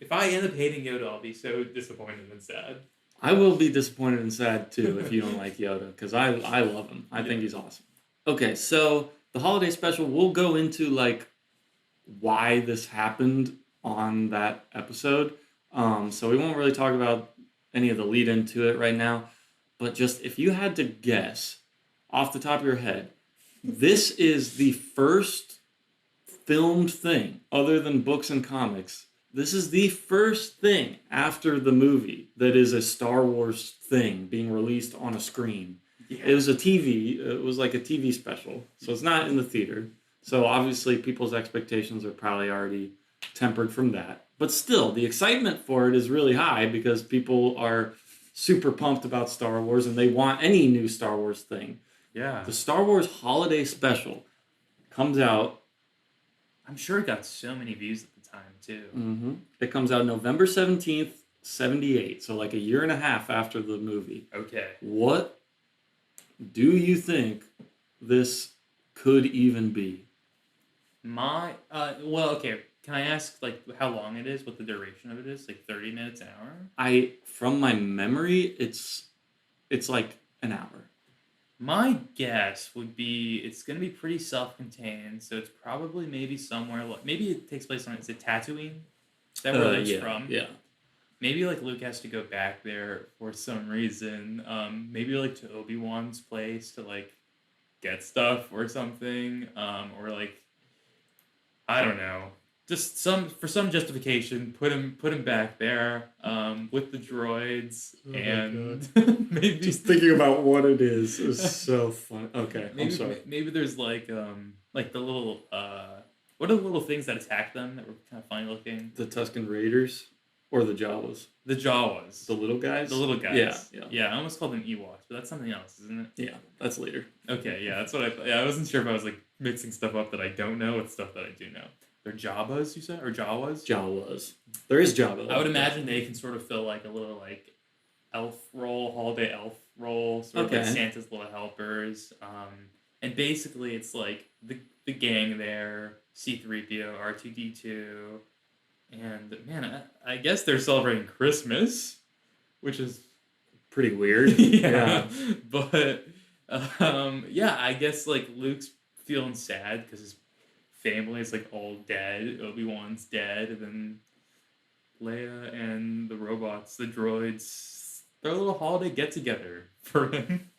If I end up hating Yoda, I'll be so disappointed and sad. I will be disappointed and sad too if you don't like Yoda, because I love him. I think he's awesome. Okay, so the holiday special, we'll go into like why this happened on that episode. So we won't really talk about any of the lead into it right now, but just if you had to guess off the top of your head, this is the first filmed thing other than books and comics. This is the first thing after the movie that is a Star Wars thing being released on a screen. Yeah. It was it was like a TV special, so it's not in the theater. So obviously people's expectations are probably already tempered from that. But still, the excitement for it is really high because people are super pumped about Star Wars and they want any new Star Wars thing. Yeah. The Star Wars Holiday Special comes out. I'm sure it got so many views at the time, too. Mm-hmm. It comes out November 17th, 78. So like a year and a half after the movie. Okay. What do you think this could even be? Okay. Can I ask, like, how long it is, what the duration of it is? Like 30 minutes, an hour? From my memory, it's like an hour. My guess would be it's going to be pretty self-contained, so it's probably maybe somewhere, maybe it takes place on, is it Tatooine? Is that where Luke's from? Yeah. Maybe, like, Luke has to go back there for some reason. Maybe, like, to Obi-Wan's place to, like, get stuff or something. Or, like, I don't know. Just for some justification, put him back there with the droits, and maybe just thinking about what it is so fun. Okay, maybe, I'm sorry. Maybe there's like the little what are the little things that attack them that were kind of funny looking? The Tusken Raiders or the Jawas? The Jawas. The little guys. The little guys. Yeah. Yeah, I almost called them Ewoks, but that's something else, isn't it? Yeah, that's later. Okay, yeah, that's what I thought. Yeah, I wasn't sure if I was like mixing stuff up that I don't know with stuff that I do know. They're Jabas, you said? Or Jawas? Jawas. There is Jabba. I would imagine they can sort of fill like a little like elf role, holiday elf role, sort of like Santa's little helpers. And basically it's like the gang there, C-3PO, R2-D2, and man, I guess they're celebrating Christmas, which is pretty weird. yeah. But Yeah, I guess like Luke's feeling sad because his family is like all dead. Obi-Wan's dead, and then Leia and the robots, the droids, throw a little holiday get together for him.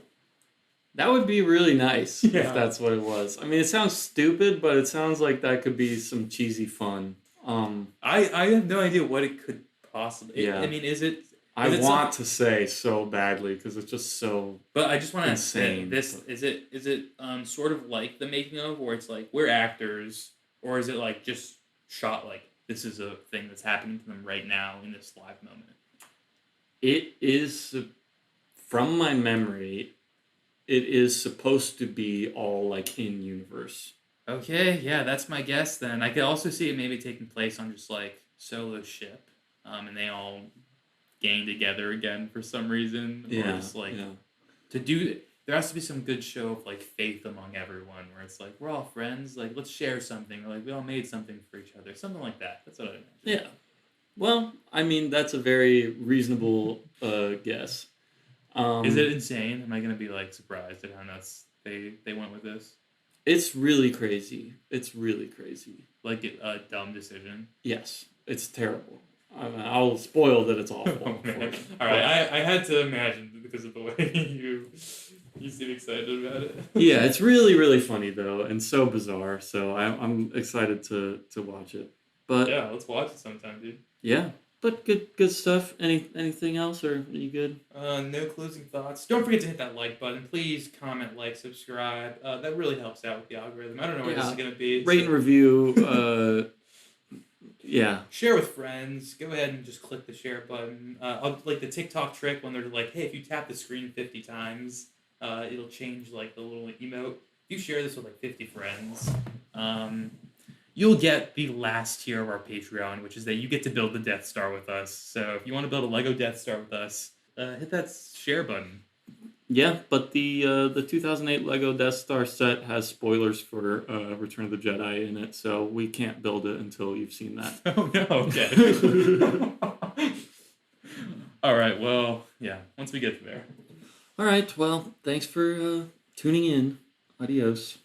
That would be really nice Yeah. if that's what it was. I mean, it sounds stupid, but it sounds like that could be some cheesy fun. I have no idea what it could possibly. Yeah. I mean, is it? I Is it want to say so badly because it's just so. But I just want to say insane, this: but- is it sort of like the making of, where it's like we're actors, or is it like just shot like this is a thing that's happening to them right now in this live moment? It is, from my memory, it is supposed to be all like in universe. Okay, yeah, that's my guess then. I could also see it maybe taking place on just like Solo's ship, and they all gang together again for some reason, or just like to do. There has to be some good show of like faith among everyone, where it's like we're all friends, like let's share something, or like we all made something for each other, something like that. That's what I imagine. Yeah. Well, I mean, that's a very reasonable guess. Is it insane? Am I gonna be like surprised at how nuts they went with this? It's really crazy. It's really crazy. Like a dumb decision. Yes, it's terrible. I'll spoil that it's awful. Oh, for man. you. All right, I had to imagine because of the way you seem excited about it. Yeah, it's really, really funny though, and so bizarre. So I'm excited to watch it. But Yeah, let's watch it sometime, dude. yeah, but good stuff. Anything else, or are you good? No closing thoughts. Don't forget to hit that like button. Please comment, like, subscribe. That really helps out with the algorithm. I don't know where this is going to be. Rate and review. Yeah. Share with friends. Go ahead and just click the share button. Like the TikTok trick when they're like, hey, if you tap the screen 50 times, it'll change like the little emote. If you share this with like 50 friends, you'll get the last tier of our Patreon, which is that you get to build the Death Star with us. So if you want to build a Lego Death Star with us, hit that share button. Yeah, but the 2008 Lego Death Star set has spoilers for Return of the Jedi in it, so we can't build it until you've seen that. Oh, no. Okay. All right. Well, yeah. Once we get there. All right. Well, thanks for tuning in. Adios.